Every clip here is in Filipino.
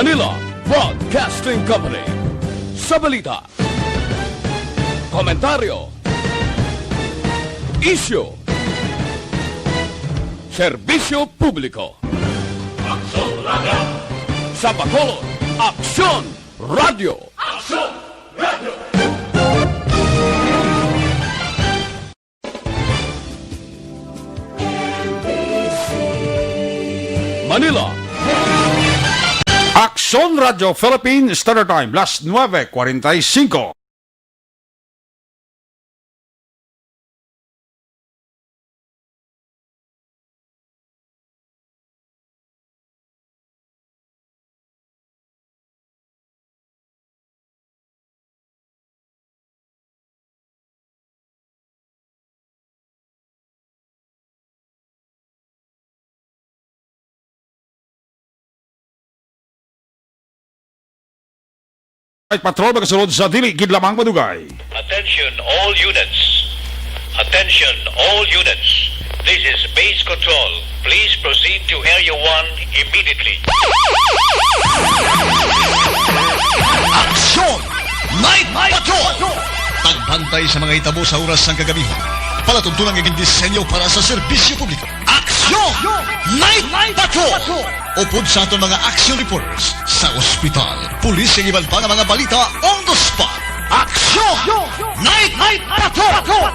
Manila Broadcasting Company. Sa balita, komentaryo, isyu, serbisyo publiko. Aksyon Radio! Sa Bacolod, Aksyon Radio! Aksyon Radio! Manila. Aksyon Radio Philippine Standard Time, las 9:45. Patrol magasulod sa dili gid lamang madugay. Attention all units. Attention all units. This is base control. Please proceed to area 1 immediately. Aksyon! Night Patrol! Tagbantay sa mga itabo sa oras ng kagabihan. Palatuntunan ng disenyo para sa serbisyo publiko. Aksyon! Night Patrol! Upod sa aton mga action reporters sa ospital, pulis ang iban pa ng mga balita on the spot. Aksyon! Night Patrol!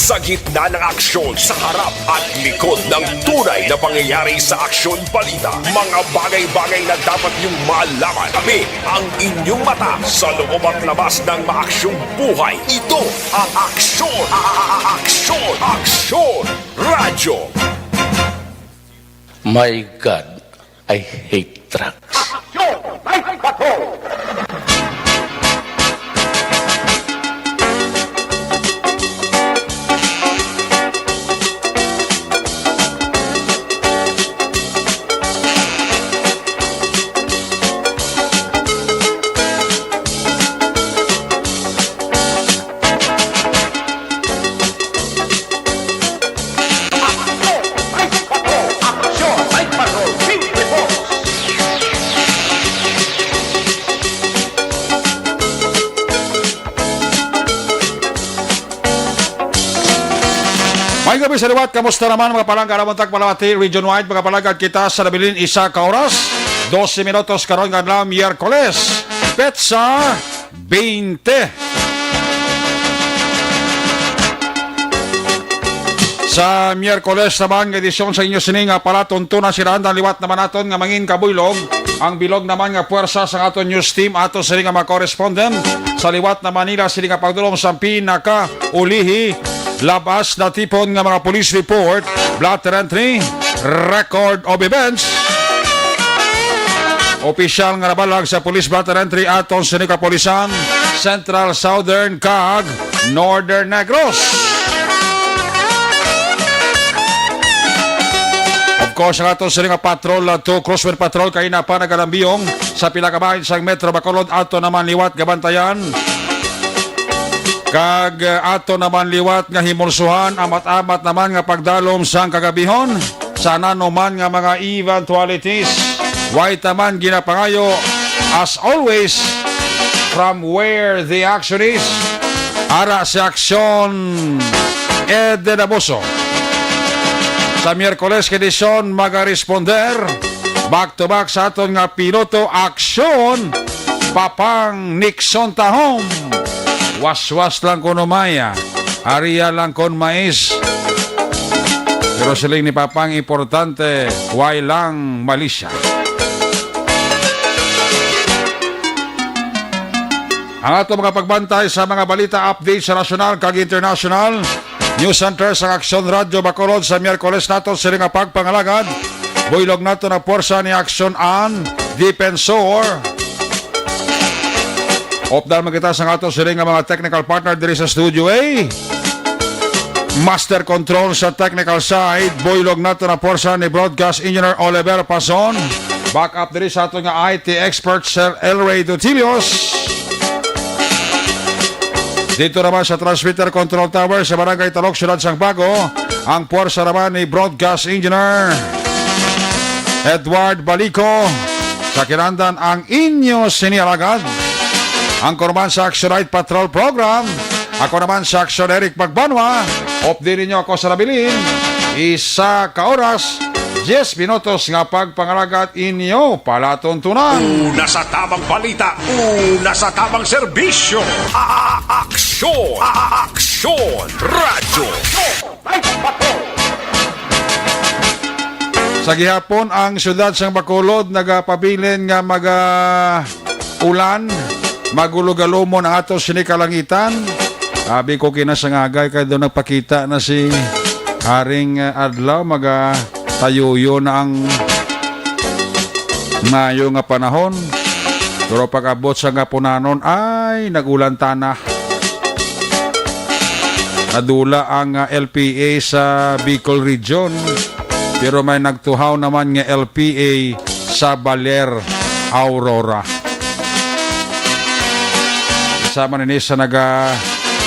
Sa gitna ng aksyon, sa harap at likod ng tunay na pangyayari sa aksyon balita, mga bagay-bagay na dapat niyong malaman. Kami ang inyong mata sa loob at labas ng maaksyong buhay. Ito ang Aksyon! Aksyon! Aksyon! Radyo! My God, I hate trucks. Aksyon! Night Patrol! May gabi sa liwat, kamusta naman mga palangga naman tagpalawati region-wide mga palangga kita sa nabilin isa ka oras 12 minutos karon nga adlaw Miyerkules Petsa 20 sa Miyerkules naman nga edisyon sa inyo sining nga palatuntunan siraan ang liwat naman naton nga mangin kabuylog ang bilog naman nga puwersa sa aton news team ato sa nga mga correspondent sa liwat na Manila sila nga pagdulong sa pinaka ulihi labas na tipon nga mga police report, blotter entry, record of events. Opisyal nga nabalag sa police blotter entry aton sa Kapolisan, Central Southern kag Northern Negros. Of course, ang aton sa patrol to crossword patrol kay na pa nagalambiyong sa pilakabahin sa Metro Bacolod ato naman liwat gabantayan. Kag ato naman liwat nga himulsuhan amat-amat naman nga pagdalom sang kagabihon sa nanuman nga mga eventualities. White naman ginapangayo as always from where the action is. Ara si aksyon Ed de Daboso. Sa Miyerkules kedisyon magaresponder back to back sa aton nga piloto aksyon Papang Nixon Tahom. Was-was lang kuno maya, ariya lang kon mais. Pero siling ni Papang importante, way lang malisya. Ang ato mga pagbantay sa mga balita update sa nasyonal kag international. News Center sa Aksyon Radio Bacolod sa Miyerkules nato sila nga pagpangalagad. Buylog nato na porsa ni Aksyon An Defensor. Opdal magkita sa ato sila nga mga technical partner diri sa Studio A. Master Control sa technical side. Buylog nato na porsa ni Broadcast Engineer Oliver Pason. Backup diri sa ato nga IT expert Sir Elray Dutilios. Dito naman sa Transmitter Control Tower sa Barangay Talok, Syudad Sang Bago, ang puwersa naman ni Broadcast Engineer Edward Balico. Sa kinandan ang inyo sinialagad. Ang korman sa Action Night Patrol Program. Ako naman sa Action Eric Magbanwa. Update ninyo ako sa nabilin. Isa ka oras, 10 minutos nga pagpangalagat inyo palatuntunan. Una sa tamang balita, una sa tamang serbisyo. Aksyon! Aksyon! Radyo! Sa gihapon, ang syudad sang Bacolod nagapabilin nga ulan, magulugalumon ang ato sinikalangitan. Sabi ko kinasangagay kaya doon nagpakita na si Haring Adlaw tayuyo na ang mayo nga panahon. Pero pag-abot sa gapunanon ay nagulan tanah. Nadula ang LPA sa Bicol Region. Pero may nagtuhaw naman nga LPA sa Baler, Aurora. Isama ni sa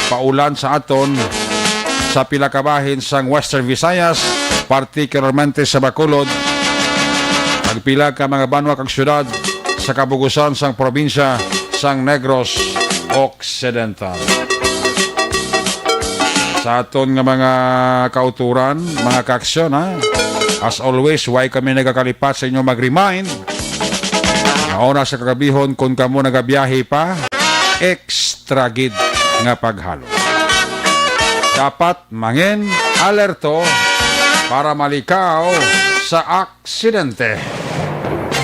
paulan sa aton sa pila ka bahin sang Western Visayas, particularmente sa Bacolod, pagpila ka mga banwa kag syudad sa kabugusan sang probinsya sang Negros Occidental. Sa aton nga mga kauturan, mga kaaksyon, as always, why kami nagakalipat sa inyo mag-remind na una sa kagabihon kung kamo nagabiyahe pa, extra gid nga paghalo. Dapat mangin alerto para malikaw sa aksidente.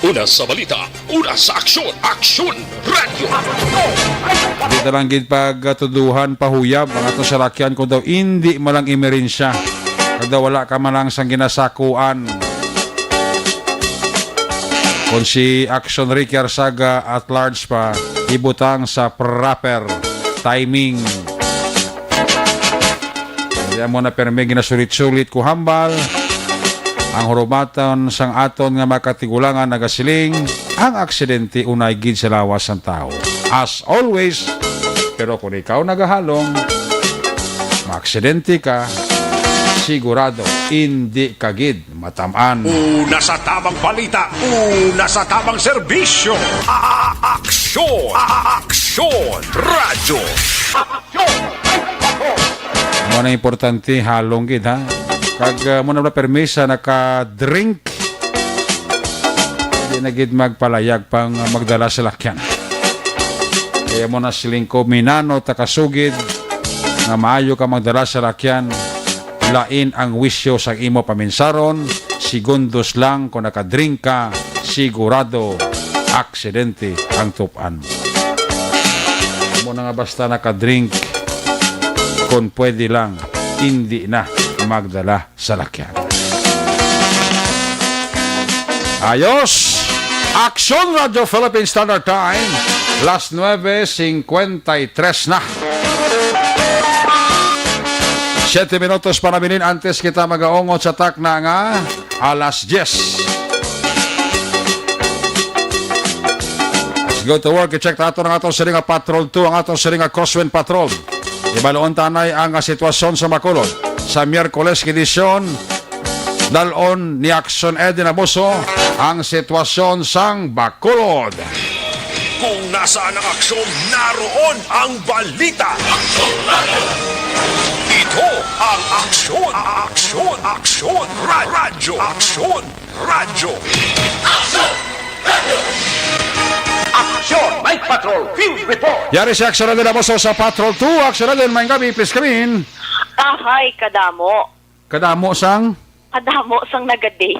Una sa balita, una sa aksyon, Aksyon Radio! Dito lang gid pagtuduhan pahuyab ang ato sa lakyan kung daw hindi malang emerensya. Kung daw wala ka malang sang ginasakuan. Kung si Action Ricky Arsaga at large pa, ibutang sa proper timing. Kaya mo na perme ginasulit-sulit ko hambal. Ang hurumatan sang aton nga makatigulangan nagasiling, ang aksidente unay gid sa lawas ng tao. As always, pero kung ikaw nagahalong, maaksidente ka, sigurado hindi ka gid matamaan. Una sa tamang balita, una sa tamang serbisyo. Aksyon! Aksyon! Radyo! Mo na importante halong gid ha. Kag mo na permisa naka-drink, hindi na gid magpalayag pang magdala sa lakyan. Kaya mo na siling ko minano takasugid nga maayo ka magdala sa lakyan. Lain ang wisyo sa imo paminsaron, segundos lang kung nakadrink ka, sigurado aksidente ang tupan. Mo na nga basta nakadrink, kung pwede lang, hindi na magdala sa lakyan. Ayos! Action Radio Philippine Standard Time, last 9:53 na. 7 minutos para minin antes kita magaungot sa takna nga alas 10. Let's go to work. I-check nato ng atong siringa Patrol 2, ang atong siringa Crosswind Patrol. Ibaloon tanay ang sitwasyon sa Bacolod. Sa Miyerkules edisyon, dalon ni Action Eddie Naboso ang sitwasyon sang Bacolod. Kung nasaan ang aksyon, naroon ang balita. Ito ang aksyon, aksyon, aksyon, radyo, aksyon, radyo. Aksyon, Mike Patrol, Field Report. Yari si Action Eddie Naboso sa Patrol 2. Action Eddie, may gabi, please come in. Hi, kadamo. Kadamo sang? Kadamo sang nagadate.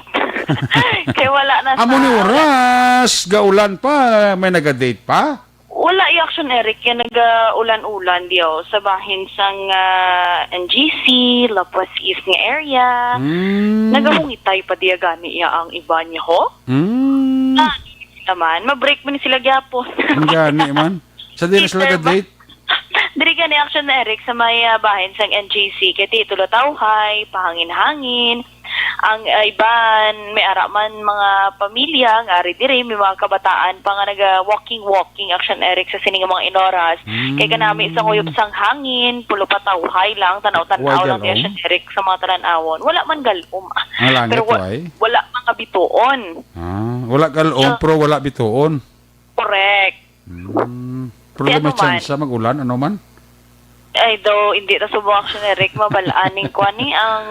Kaya wala na sa... Amo ni oras, gaulan pa, may nagadate pa? Wala yung Action Eric, yan nag-ulan-ulan diyo sa bahin sang NGC, Lapuas East nga area. Nagahungitay pa diya gani iya ang iba niya ho. Naman, mabreak mo ni sila gyapon. Ang gani man. Sa di na sila ka-date? Diri gani Action Eric sa may bahin sang NGC, kay titulo tawhay, pahangin-hangin. Ang iban, may araman mga pamilya, nga ari diri, may mga kabataan pa nga naga-walking Action Eric sa sining mga inoras. Kay kanami isang uyop sang hangin, pulo pa tawhay lang, tanaw-tanaw lang ni Action Eric sa mga tanan-awon. Wala man galom. Langit, Pero wala mga bituon. Wala galom, pero wala bituon. Correct. Pero may chance sa mag-ulan, ano man? Ay, hindi na subong Action Eric, mabalaaning ko ni ang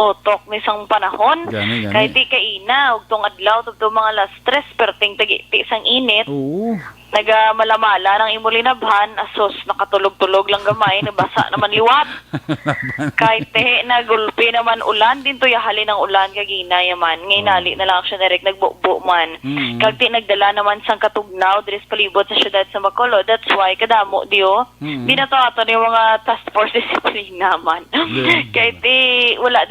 utok ni isang panahon. Gani. Kahit di kaina, ug tong adlaw, tong mga last stress, perting tagi isang init. Oo. Nagamalamala ng imulinabhan, asos, nakatulog-tulog lang gamay, nabasa naman liwat. Kahit nagulpi naman ulan, din to yahalin ng ulan, kagina yaman. Ngayon na lang Action Eric, nagbubo man. Kagti nagdala naman sang katugnaw, diris palibot sa syudad sa Bacolod. That's why, kadamo diyo. Di na to ato yung mga task force discipline naman. Kahit wala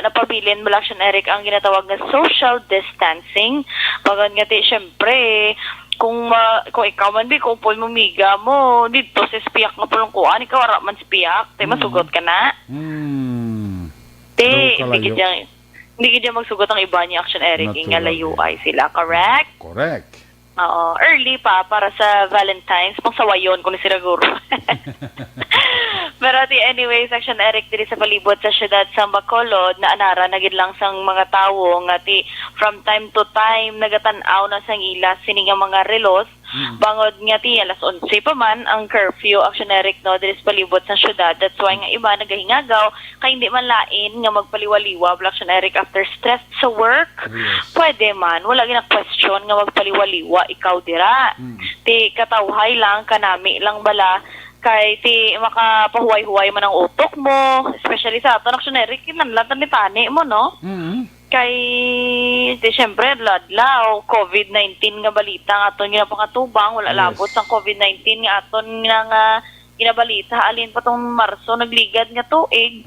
na pabilin mula Action Eric ang ginatawag na social distancing. Pagod nga syempre, kung ikaw man kung pul mo miga mo dito sa spiyak nga pulungkuan, ikaw ara man spiyak, masugot ka na. Hindi kaya magsugot ang iba ni Action Eric, nga layo ay sila, correct? Correct. Oo, early pa para sa Valentine's, pang sawayon kung siguro. Pero anyways, Action Eric diri sa palibot sa syudad sa Bacolod, na anara nagid lang sang mga tawo nga from time to time nagatan-aw na sang ila sining mga relos. Bangod nga alas 11 pa man ang curfew Action Eric no diri sa palibot sa syudad. That's why nga iba nagahingagaw kay hindi man lain nga magpaliwaliwa Action Eric after stress sa work. Pwede man, wala gina question nga magpaliwaliwa ikaw dira. Katawhay lang kanami lang bala kay makapahuway-huway man ang utok mo, especially sa ato Action Eric, kinanlatan ni tani mo no. Kay siyempre ladlaw COVID-19 nga balita nga aton ginapakatubang, wala labot sang COVID-19 nga aton nga ginabalita alin pa tong Marso nagligad nga tuig.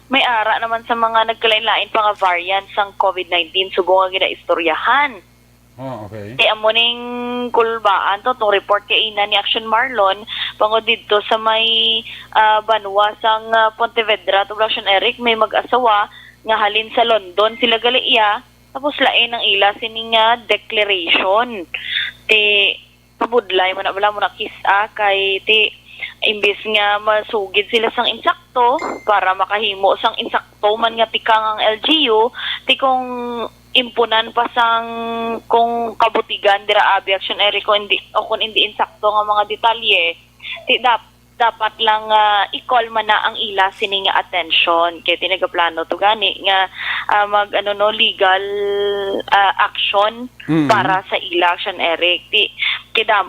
May ara naman sa mga nagkalain-lain pa nga variants sang COVID-19 subong nga ginaistoryahan. Okay. Amo ning kulbaan to tong report kay ina ni Action Marlon pangod dito sa may banwa sang Pontevedra to Action Eric, may mag-asawa nga halin sa London sila galiya, tapos lain ang ila sining declaration pabudlay mo na wala mo na kisa kay imbis nga masugid sila sang insakto para makahimo sang insakto man nga tikang ang LGU kung impunan pa sang kung kabutigan dira abi Action Eric kung hindi insakto nga mga detalye dapat lang i-call man na ang ila sining attention kay tinagaplano to gani nga legal action para sa ila Action Eric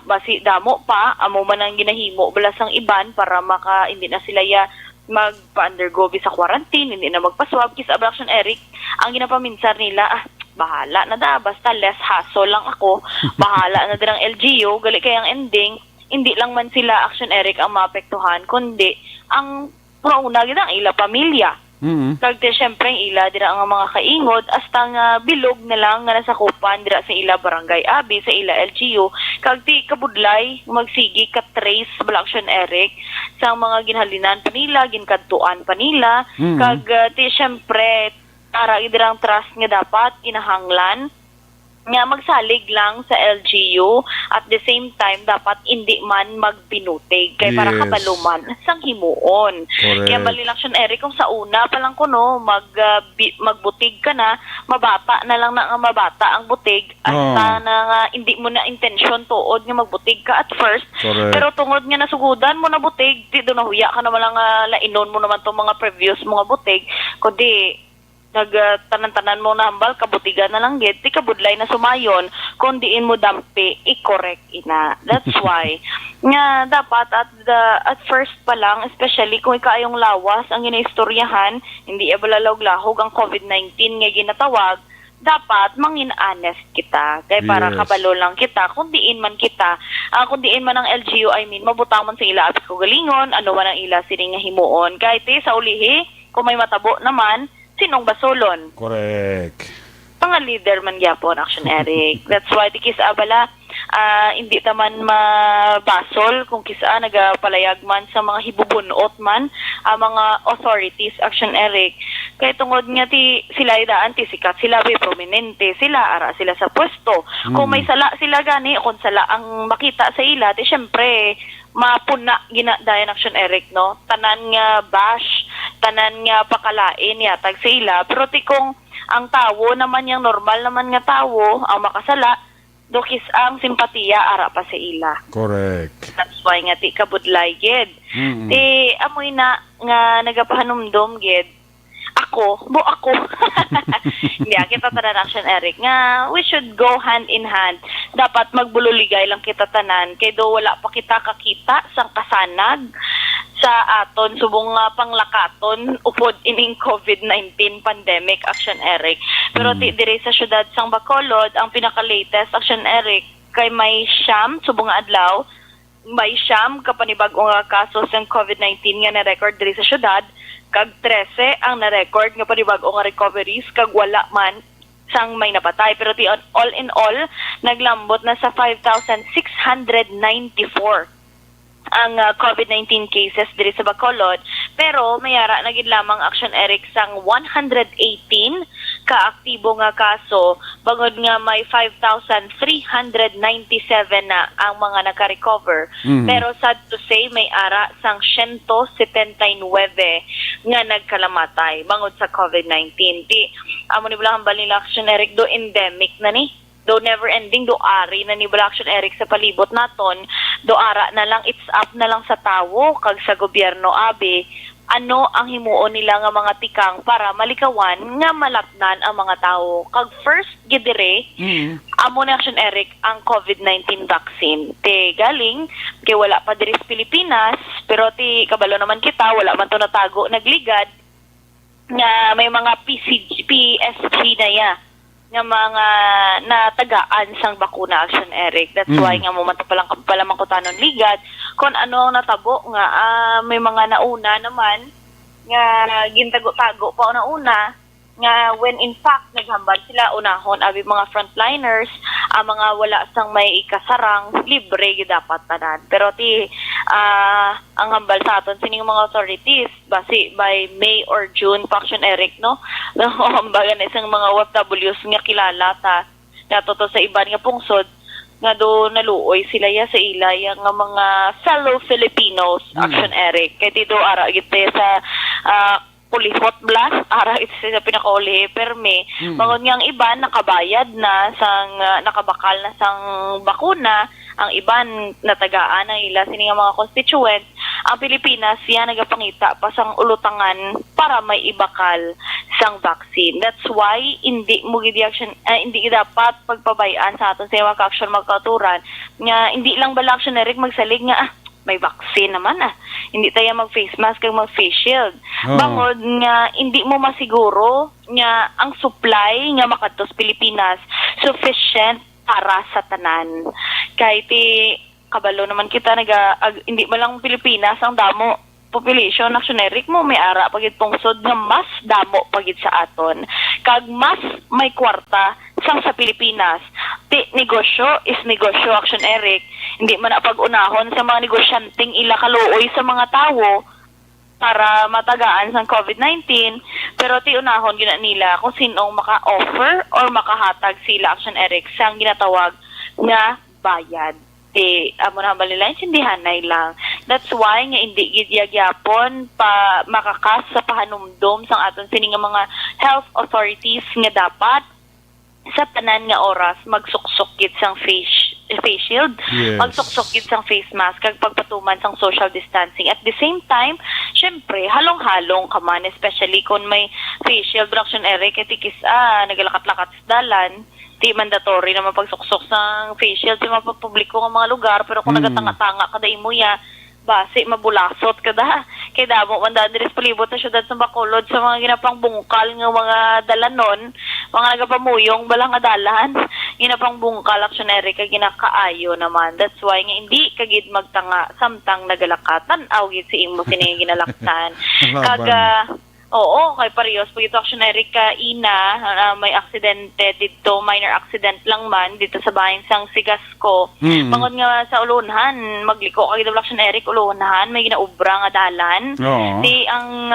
basi damo pa amo man ang ginahimo bala sang iban para hindi na sila magpa-undergo sa quarantine, hindi na magpa-swab kisa Action Eric ang ginapaminsan nila bahala na basta less hassle lang ako bahala na dirang LGU gali kayang ending hindi lang man sila Action Eric ang maapektuhan, kundi ang una gid ang ila pamilya. Kagte syempre ang ila dira ang mga kaingod hasta nga bilog na lang nga nasakupan dira sa ila barangay abi sa ila LGU kagti kabudlay magsigi ka trace bala Action Eric sa mga ginhalinan pa nila, ginkadtuan pa nila. Kagti syempre para idirang trust nga dapat kinahanglan nga magsalig lang sa LGU at the same time dapat hindi man magbinutig kay para kabaluman sang himuon. Kaya bali Action Eric kung sa una pa lang kuno magbutig ka na mabata na lang na nga mabata ang butig hasta na nga hindi mo na intention tuod nga magbutig ka at first. Pero tungod nga nasugudan mo na butig di do nahuya ka naman lang lainon mo naman tong mga previous mga butig kundi tanan-tanan mo na hambal, kabutigan na lang gid, di kabudlay na sumayon, kung diin mo dampi, i-correct ina. That's why, nga dapat at first pa lang, especially kung ikaayong lawas, ang ginaistoryahan, hindi ibalalawg-lahog ang COVID-19 nga ginatawag, dapat mangin honest kita. Kaya para Yes. kabalo lang kita, kung diin man kita, kung diin man ang LGU, I mean, mabutang man sa ila apit ko galingon, ano man ang ila sining nga himuon. Kahit sa ulihi, kung may matabo naman, sinong basolon? Correct. Mga leader man gyapon, Action Eric. That's why di kisa abala, hindi taman mabasol kung kisa nagapalayag man sa mga hibubunot man ang mga authorities, Action Eric. Kaya tungod nga sila idaan sikat sila be prominente sila ara sila sa pwesto. Kung may sala sila gani kung sala ang makita sa ila di syempre mapuna ginadayan, Action Eric, no, tanan nga bash, tanan nga pakalain yatag sa ila, pero kung ang tawo naman yung normal naman nga tawo ang makasala, dokis ang simpatiya ara pa sa ila. Correct. That's why nga ti kabudlay gid. Mm-mm. Ti amoy na nga nagapahanumdom gid. Ako. Hindi, kita tanan, Action Eric, nga we should go hand in hand. Dapat magbululigay lang kita tanan, kay do wala pa kita kakita sang kasanag sa aton subong nga panglakaton upod ining COVID-19 pandemic, Action Eric. Pero ti dire sa syudad sang Bacolod, ang pinaka-latest, Action Eric, kay may siyam subong nga adlaw, may siyam kapanibag-o nga kaso sang COVID-19 nga na-record diri sa syudad, kag 13 ang na-record nga panibag-o nga recoveries, kag wala man sang may napatay. Pero ti all in all, naglambot na sa 5,694 ang COVID-19 cases diri sa Bacolod, pero mayara na gid lamang, Action Eric, sang 118 ka-aktibo nga kaso, bangod nga may 5,397 na ang mga naka-recover. Pero sad to say, may ara sang 179 nga nagkalamatay bangod sa COVID-19. Di amo ni bilang balila, Action Eric, do endemic na ni, do never ending, do ari na ni bala, Action Eric, sa palibot naton, do ara na lang, it's up na lang sa tawo kag sa gobyerno abi ano ang himuon nila nga mga tikang para malikawan nga malapnan ang mga tao. Kag first gidire, amo na, Action Eric, ang COVID-19 vaccine. Te galing kay wala pa diri sa Pilipinas, pero ti kabalo naman kita, wala man to natago nagligad nga may mga PSG na ya nga mga natagaan sang bakuna, Action Eric. That's why nga mo pala mangkutanon ligad kung ano natabo nga may mga nauna naman nga gintago-tago pa nauna nga when in fact naghambal sila unahon abi mga frontliners, ang mga wala sang may ikasarang libre gid dapat tanan. Pero ti ang hambal sa aton sining mga authorities basi by May or June, Action Eric, no, hambagan isang mga OFWs nga kilala ta natuto sa iban nga pungsod nga do naluoy sila ya sa ilay nga mga fellow Filipinos, Action Eric, kay ti do ara gid sa kulihot blast ara ito sa pinakauli perme bangon nga ang iban nakabayad na sang nakabakal na sang bakuna, ang iban natagaan ang ila sini nga mga constituents. Ang Pilipinas yan nagapangita pa sang ulutangan para may ibakal sang vaccine. That's why hindi mo gid action hindi dapat pagpabayaan sa aton sa mga action magkaturan nga hindi lang bala, Action Eric, magsalig nga may vaccine naman hindi tayo mag-face mask kag mag-face shield. Bangod nga hindi mo masiguro nga ang supply nga makadto sa Pilipinas sufficient para sa tanan. Kay ti kabalo naman kita hindi man lang Pilipinas ang damo population, Action Eric, mo may ara pagit pungsod nga mas damo pagit sa aton kag mas may kwarta sang sa Pilipinas. Ti negosyo is negosyo, Action Eric, hindi man pag-unahon sa mga negosyanteng ila kaluoy sa mga tawo para matagaan sang COVID-19, pero ti unahon gina nila kung sinong maka-offer or makahatag sila, Action Eric, sang ginatawag nga bayad. Amo na balila intindihan na lang. That's why nga hindi gid yagyapon pa makakas sa pahanumdom sang aton sining mga health authorities nga dapat sa tanan nga oras magsuksok gid sang face shield, magsuksok gid sang face mask kag pagpatuman sang social distancing. At the same time, syempre halong-halong ka man, especially kung may face shield, Action Eric, etikis nagalakat-lakat sa dalan. Di mandatory naman pagsuksok ng face shield sa mga publiko ng mga lugar, pero kung nagatanga-tanga kada imo ya base mabulasot kada kay damo man diri sa palibot sa syudad sa Bacolod sa mga ginapang bungkal nga mga dalanon mga nagapamuyong balang adalan ina pang bungkal aksiyoneri ka ginakaayo naman. That's why nga hindi kagid magtanga samtang nagalakatan awgid si imo sini ginalaktan. Kaga oo, kay parehas pag ito aksiyoneri ka ina may aksidente dito, minor accident lang man dito sa bahin sang Sigasco. Mangod nga sa ulunhan, magliko kay double aksiyoneri ulunhan, may ginaubra nga dalan. Di ang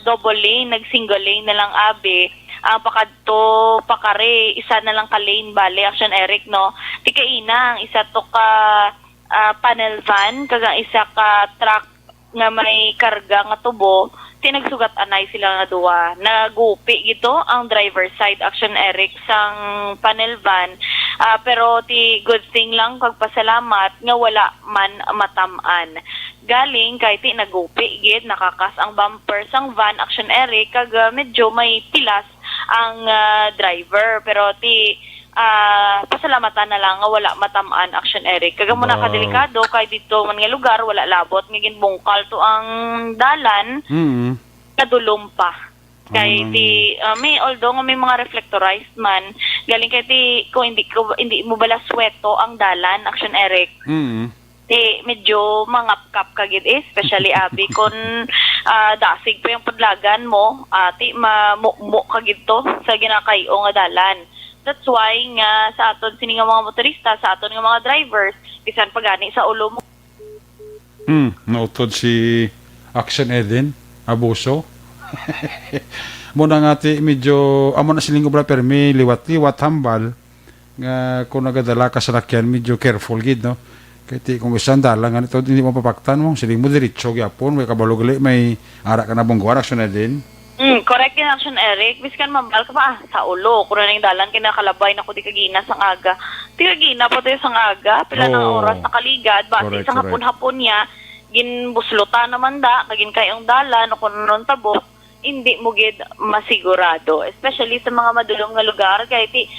double lane, nag single lane na lang abi. Ang pakadto pakare isa na lang ka lane bale action Eric no tika ina ang isa to ka panel van kaga isa ka truck nga may karga nga tubo tinagsugat anay sila nga duwa nagupi gito ang driver side action Eric sang panel van pero ti good thing lang pagpasalamat nga wala man matamaan galing kay ti nagupi gid nakakas ang bumper sang van action Eric kaga medyo may pilas ang driver pero ti pasalamatan na lang nga wala matamaan action Eric kaga mo nakadelikado kay dito man nga lugar wala labot nga ginbungkal to ang dalan kadulom pa kay ti may although nga may mga reflectorized man galing kay ti kung hindi mo bala sweto ang dalan action Eric ti medyo mangapkap kagid especially abi kon dasig pa yung padlagan mo ti mamukmo kagid to sa ginakayo nga dalan. That's why nga sa aton sini nga mga motorista sa aton nga mga drivers bisan pagani sa ulo mo. Nautod si Action Eden abuso. Muna nga ti medyo amo na siling obra permi liwat-liwat hambal nga kung nagadala ka sa lakyan medyo careful gid no. Kaya kung isang dalang nga ito, hindi mo papaktan mo. Siling mo diretso gyapon may kabalugali, may ara ka na bungguan, aksyon na din. Correct din action Eric. Biskan mambal ka pa sa ulo. Kung na yung dalan, kinakalabay na ko di kagina sang aga. Di kagina po tayo sang aga. Pila ng oras na kaligad. Basi isang hapon-hapon niya, ginbuslutan naman da, kagin kayong dalan, o kung nun tabok, hindi mo gid masigurado especially sa mga madulong nga lugar kay ti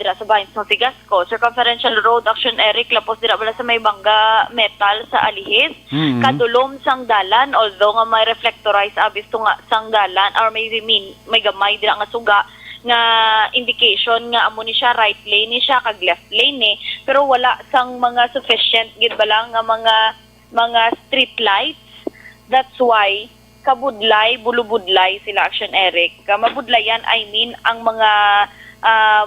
dira sa bahin sa Sigasco circumferential road action Eric lapos dira bala sa may bangga metal sa alihis kadulom sang dalan although nga may reflectorized abis to nga sang dalan or may gamay dira nga suga nga indication nga amo ni siya right lane ni siya kag left lane ni pero wala sang mga sufficient gid bala nga mga street lights. That's why kabudlay, bulubudlay sila action Eric. Mabudlayan, I mean, ang mga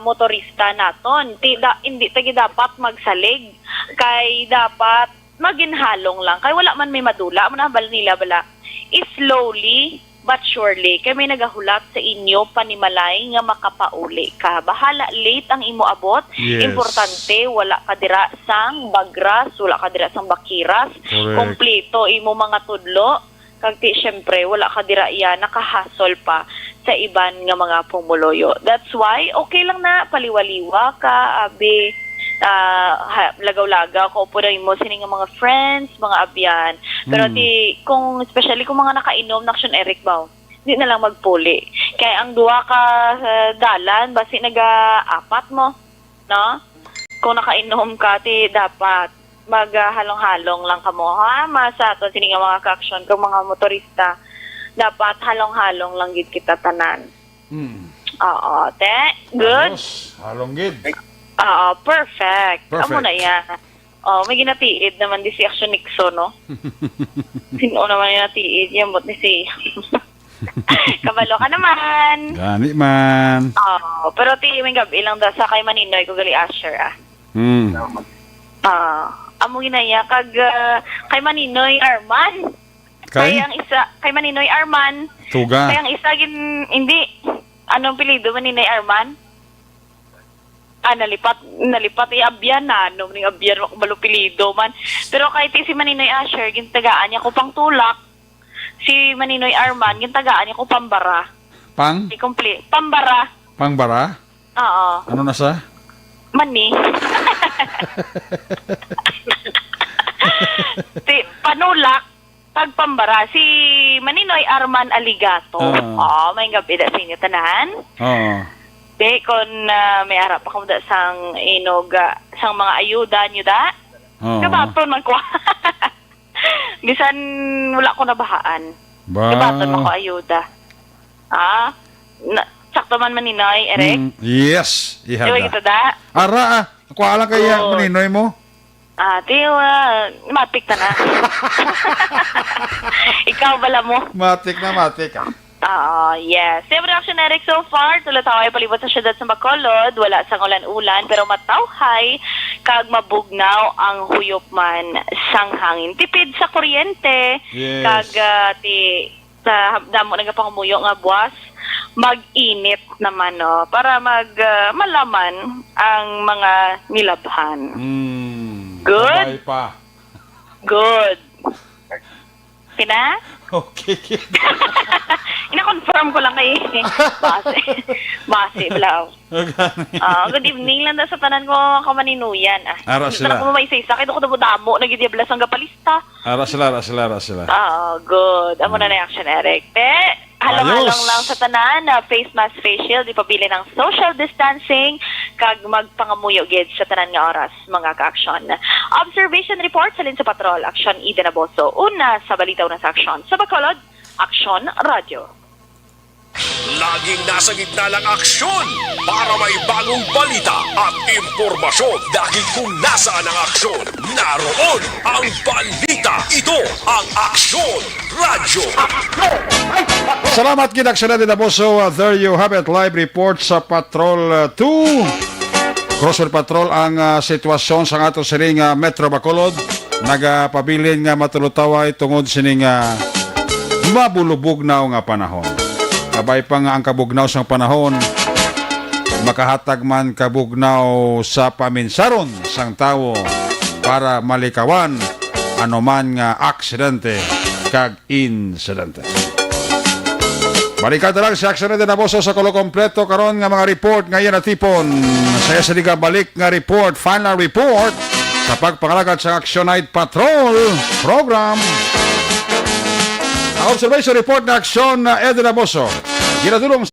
motorista naton. Hindi tagi dapat magsalig. Kay dapat maginhalong lang. Kay wala man may madula. Manabal nila bala. Slowly but surely. Kay may nagahulat sa inyo panimalay nga makapauli ka. Bahala late ang imo abot. Yes. Importante, wala ka dira sang bagras, wala ka dira sang bakiras. Correct. Kompleto imo mga tudlo. Kagti syempre wala ka dira iya nakahasol pa sa iban nga mga pumuloyo. That's why okay lang na paliwaliwa ka abi lagaw-lagaw ko po rin mo sining mga friends, mga abyan. Pero kung especially kung mga nakainom na action Eric Bao, hindi na lang magpuli. Kaya ang duwa ka dalan basi naga-apat mo, no? Kung nakainom ka dapat maghalong-halong lang kamo ha sa aton sini nga mga ka-action kung mga motorista dapat halong-halong lang gid kita tanan. Oo, te good. Halong gid. Oo, perfect. Perfect. Amo na yan. Oh, may ginatiid naman di si Action Nixon, no? Sino naman yung natiid? Yan, bot ni si... Kabalo ka naman. Gani man. Oo, pero may gabi lang daw sa kay Maninoy ko gali Asher, amo ginaya kag kay Maninoy Arman. Kay ang isa kay Maninoy Arman. Tuga. Kay ang isa hindi anong pilido Maninoy Arman? Nalipat abyan na no ning abyan balo pilido man. Pero kay si Maninoy Asher gintagaan niya ko pang tulak. Si Maninoy Arman gintagaan niya ko pambara. Di complete. Pambara. Pangbara? Oo. Ano na sa? Mani. Panulak pagpambara si Maninoy Arman Aligato. May gabi da sa inyo tanan. Be kon may harap ako da sang inoga sang mga ayuda nyo da. Kabaton man ko. Bisan wala ko nabahaan. Kabaton man ko ayuda. sakto man maninoy, Eric. Yes, Di ba ihada. kita da? Ara, ako alang kaya Good. maninoy mo. Matik ta na. Ikaw bala mo. Matik na matik. Yes. Same reaction, Eric, so far. Tulad tayo palibot sa syudad sa Bacolod. Wala sang ulan-ulan, pero matawhay kag mabugnaw ang huyop man sang hangin. Tipid sa kuryente. Yes. Kag sa damo nagapangumuyo nga buwas, mag-init naman, no? Para malaman ang mga nilabhan. Good? Sabay pa. Good. Pina? Okay. Ina-confirm ko lang kay Base, Blau. Good evening lang daw sa tanan ko kamaninuyan. Ara sila. Ko may isa kay ko damo nagidiblas ang gapalista. Ara sila. Good. Amo na reaction, Eric. Halong-halong Ayos. lang sa tanan na face mask, facial, di pabili ng social distancing kag magpangamuyo gid sa tanan nga oras mga ka-aksyon. Observation report sa Linsa Patrol, Aksyon Eden Aboso. Una sa balitaw na sa aksyon. Sa Bacolod, Aksyon Radio. Laging nasa gitna ng aksyon para may bagong balita at impormasyon. Dahil kung nasaan ang aksyon, naroon ang balita. Ito ang Aksyon Radyo. Salamat kinaksyonan din po. So, there you have it. Live report sa Patrol 2. Crossword Patrol ang sitwasyon sa ato sining Metro Bacolod. Nagapabilin nga matulutaway tungod sining mabulubog na nga panahon. Kabay pa nga ang kabugnaw sa panahon, makahatag man kabugnaw sa paminsaron sang tao para malikawan anuman nga aksidente kag insidente. Balikan na lang sa aksidente na boso sa kulo kompleto karon nga mga report ngayon na tipon. Saya sa liga balik nga report, final report sa pagpangalagad sa Action Night Patrol program. Observation report na aksyon na Eden Aboso. Ginatulong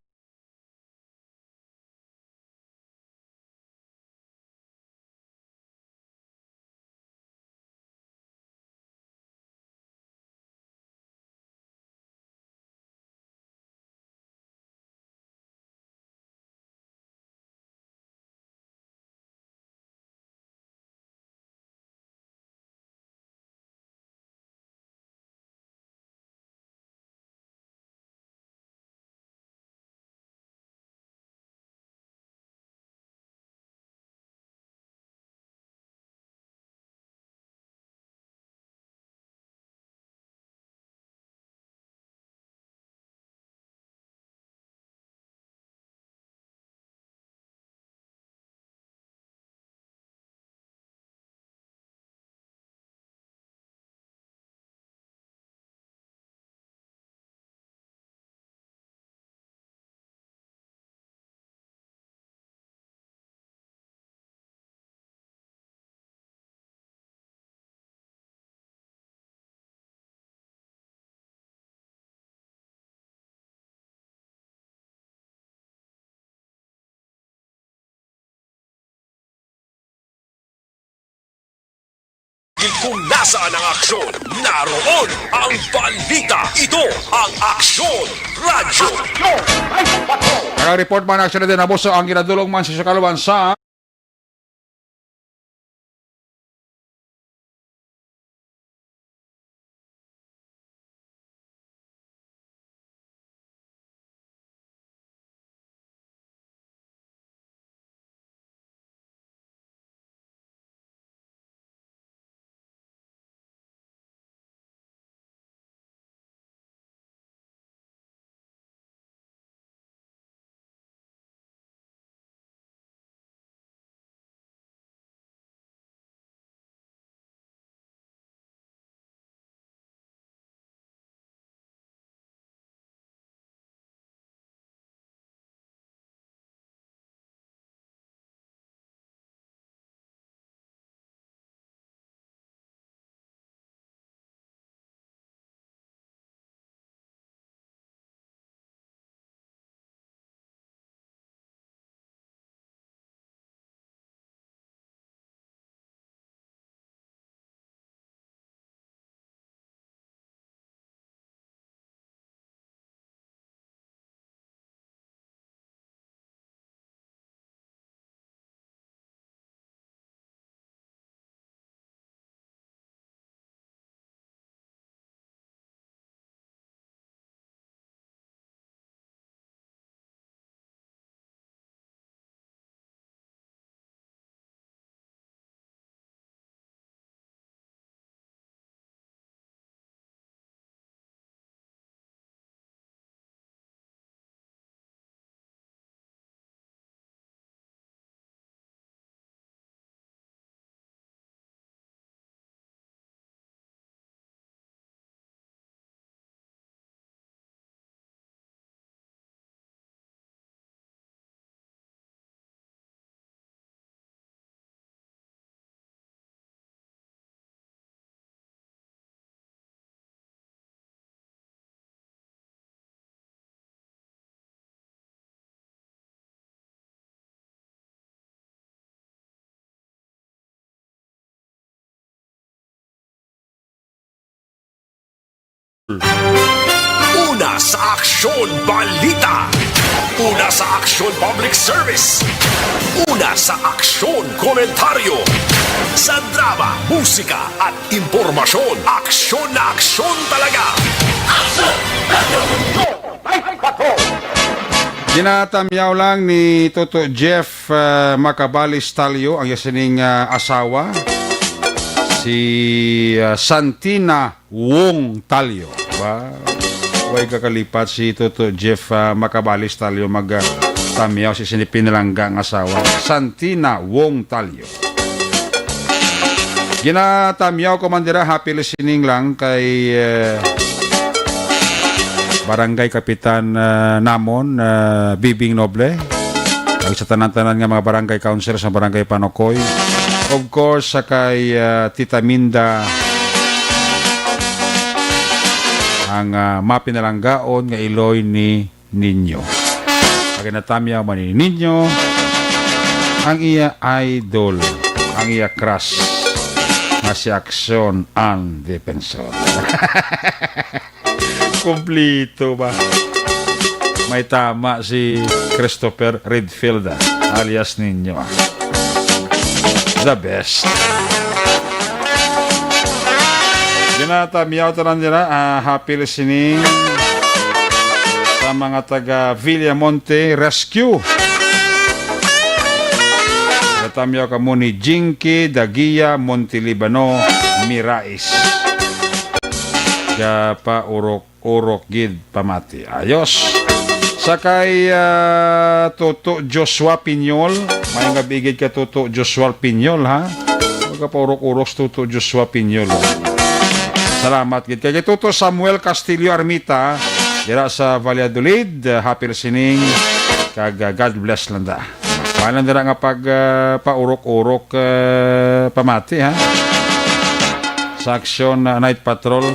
Kung nasaan ang aksyon, naroon ang balita. Ito ang Aksyon Radyo. ang report man aksyon na Eden Aboso ang ginadulong man sa Sakaluan sa Una sa aksyon balita. Una sa aksyon public service. Una sa aksyon komentaryo. Sa drama, musika at impormasyon, aksyon na aksyon talaga. Ginatamyaw lang ni Toto Jeff Macabalis Talio, ang yasining asawa, si Santina Wong Talio. Ba? Huwag kakalipat si Toto Jeff Macabalis Talio magtamyaw si sinipinalangga ang asawa. Santina Wong Talio. Ginatamyaw ko man dira, happy listening lang kay Barangay Kapitan namon Bibing Noble, ang sa tanan-tanan nga mga barangay councilor sa Barangay Panokoy, of course sa kay Tita Minda, ang mapinalanggaon nga Iloy ni Ninyo. Ang natamya man ni Ninyo, ang iya idol, ang iya crush nga si Aksyon ang Defensor. Kumplito ba? May tama si Christopher Redfield alias Ninyo. The best. Ginatamiyaw tanan nila, happy listening sa mga taga Villamonte Rescue. Ginatamiyaw ka mo ni Jinky Dagia Montelibano Mirais. Pa urok gid pamati. Ayos. Sakay Toto Joshua Pinyol. May nga bigid ka Toto Joshua Pinyol ha. Huwag ka pa urok-urok Toto Joshua Pinyol. Salamat gid. Kaya Toto Samuel Castillo Armita dira sa Valladolid. Happy listening. Kag God bless lang da. Paano dira nga pag paurok-urok pamati ha. Sa aksyon Night Patrol.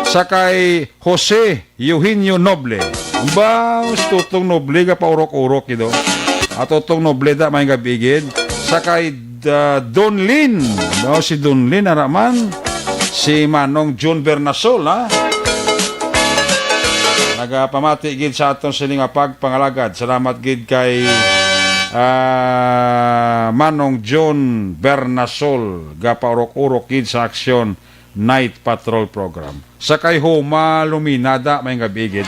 Sakay Jose Eugenio Noble. Ba, tutong Noble ka pa urok-urok ito. At tutong Noble da may gabigid. Sakay Don Lin. Ba, si Don Lin araman. Si Manong John Bernasol ha. Nagapamati gid sa atong siling pagpangalagad. Salamat gid kay Manong John Bernasol. Gapa urok-urok gid sa aksyon Night Patrol Program. Sa kay Homa Luminada, may gabigid.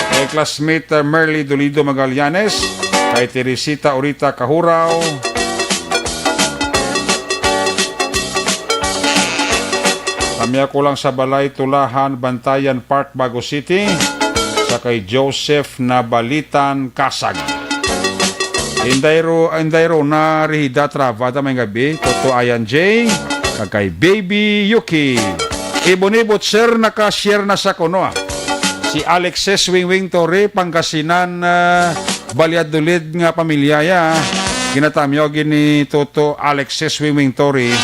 Kay classmate Merly Dolido Magallanes, kay Teresita Orita Kahuraw, tamya ko lang sa Balay Tulahan, Bantayan Park, Bago City, sa kay Joseph Nabalitan Kasag. Indayro na Rihida Travada, may gabi, Toto Ayan J, kay Baby Yuki. Ibonibot sir, nakashare na sa kuno. Si Alexis Wingwing Torre, Pangasinan, Valladolid nga pamilyaya. Ginatamyogin ni Toto Alexis Wingwing Torre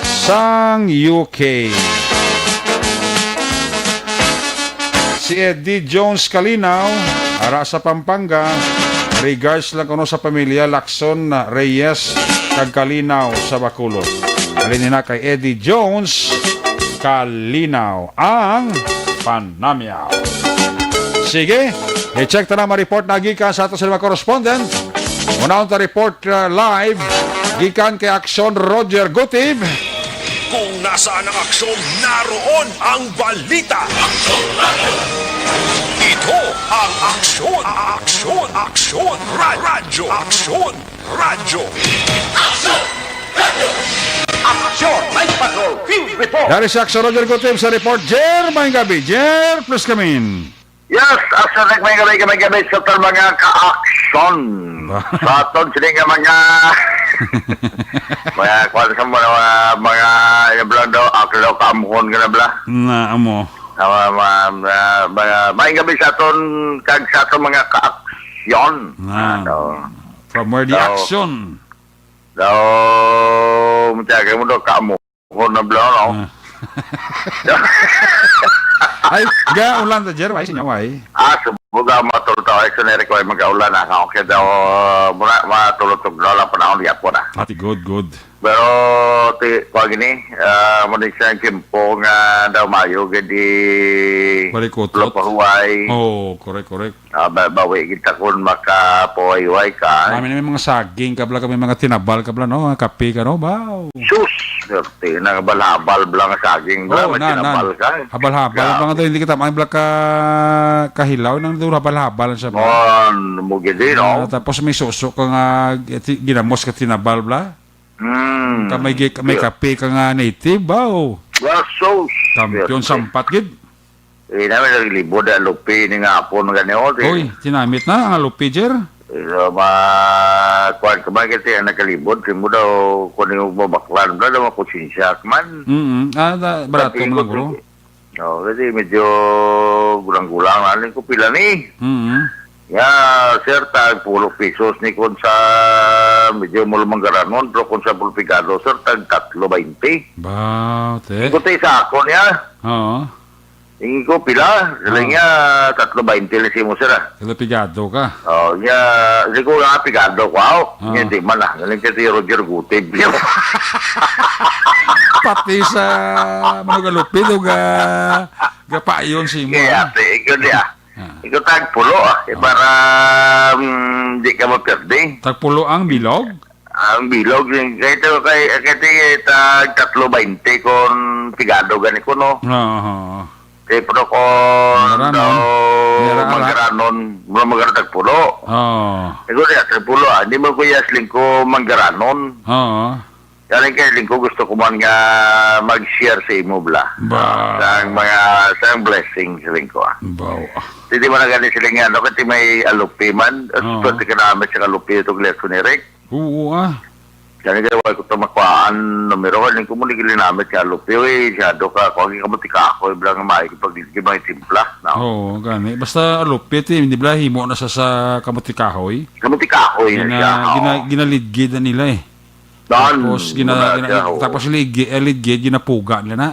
sang UK. Si Eddie Jones Kalinaw, ara sa Pampanga. Regards lang kuno sa pamilya Lacson Reyes kag Kalinaw sa Bacolod. Alin na kay Eddie Jones Kalinaw ang Panamyaw. Sige, i-check ta na ma-report na gikan sa ato sa mga correspondent. Unang ta report live gikan kay Aksyon Roger Gutib. Kung nasaan ang aksyon, naroon ang balita. Ito ang aksyon, radyo, aksyon, radyo. Aksyon, Night Patrol, Field Report. Dari si Aksyon Roger Gutib sa report. Jer, may gabi. Jer, please come in. Yes, aksyon may gabi sa tal mga ka-aksyon. Sa aton sila nga mga kwan sa mga iblang daw, aklo kaamuhon ka na bla. Na, amo. May gabi sa aton kag sa aton mga ka-aksyon. From where the action. Daw, matyaga mo daw kaamuhon na bla, no? Ay, ga ulan ta Jer, ay sinyo ay. Buga matulog tayo sa nere ko ay mag-aulan na. Okay daw, muna matulog-tog na lang panahon liya po na. Ati, good. Pero, ko gini, muna siya ang kimpo nga daw mayo, gadi Balikutot. Lopahuay. Oh, correct. Bawi kita kung makapuhay-huay ka. Kami namin mga saging, kabla kami mga tinabal, kabla no, mga kape ka no, bao. Sus! Swerte, nangabal-habal blang saging blang, tinabal ka. Habal-habal, mga to, hindi kita maibla ka kahilaw, nang doon habal-habal siya ba? Mugi din, no? Tapos may suso ka nga, ginamos ka tinabal, bla? May kape ka nga native, bao. Well, sus! Kampiyon sampat, gid. Namin naglibod ang lupi ni nga po ng ganyan. Uy, tinamit na ang lupi, Jer. Kuhan ka ba kasi ang nakalibod, kaya mo daw kung yung babaklan, wala daw makusinsya man. Barato mo lang, bro. No, kasi medyo gulang-gulang natin ko pila ni. Sir, tag 10 pesos ni kung sa medyo mulumang garanon, pero kung sa pulpigado, sir, tag 3.20. Ba, te. Iko tayo sa ako niya. Oo. Ingin ko pila, sila niya 3.20 lisi mo, sir. Pigado ka. Hindi ko nga pigado ko, hindi man lah. Galing kasi Roger Gutib. Pati sa mga galupi, gapayon si mo. Kaya, ikaw niya. Ikaw tag pulo, para hindi ka maperde. Tagpulo ang bilog? Ang bilog, kahit tag 3.20 kung pigado ganit ko, no? Oo. Pero kung Manggaranon. manggaranon tagpulo. Oo. Ikaw niya, tagpulo, hindi mo kuya lingko manggaranon. Oo. Yan kaya lingko gusto ko man nga mag-share sa imo bla. Ba. Sa blessings lingko. Baw. Hindi mo na ganit sila nga, no? Kasi may alupi man. Pwede ka namin sa alupi itong lesson ni Rick. Oo Kaya nga ko ito makuhaan numero. Lingko mo nagili namin sa alupi. Siyado ka. Kung ang kamutika ako, iblang maikipagligid mga timpla. Oo, gani. Basta alupit, hindi bala himo na sa kamutikahoy. Kamutika ako yun siya. Ginalidgid na nila eh. Tapos ligid, ginapuga nila na.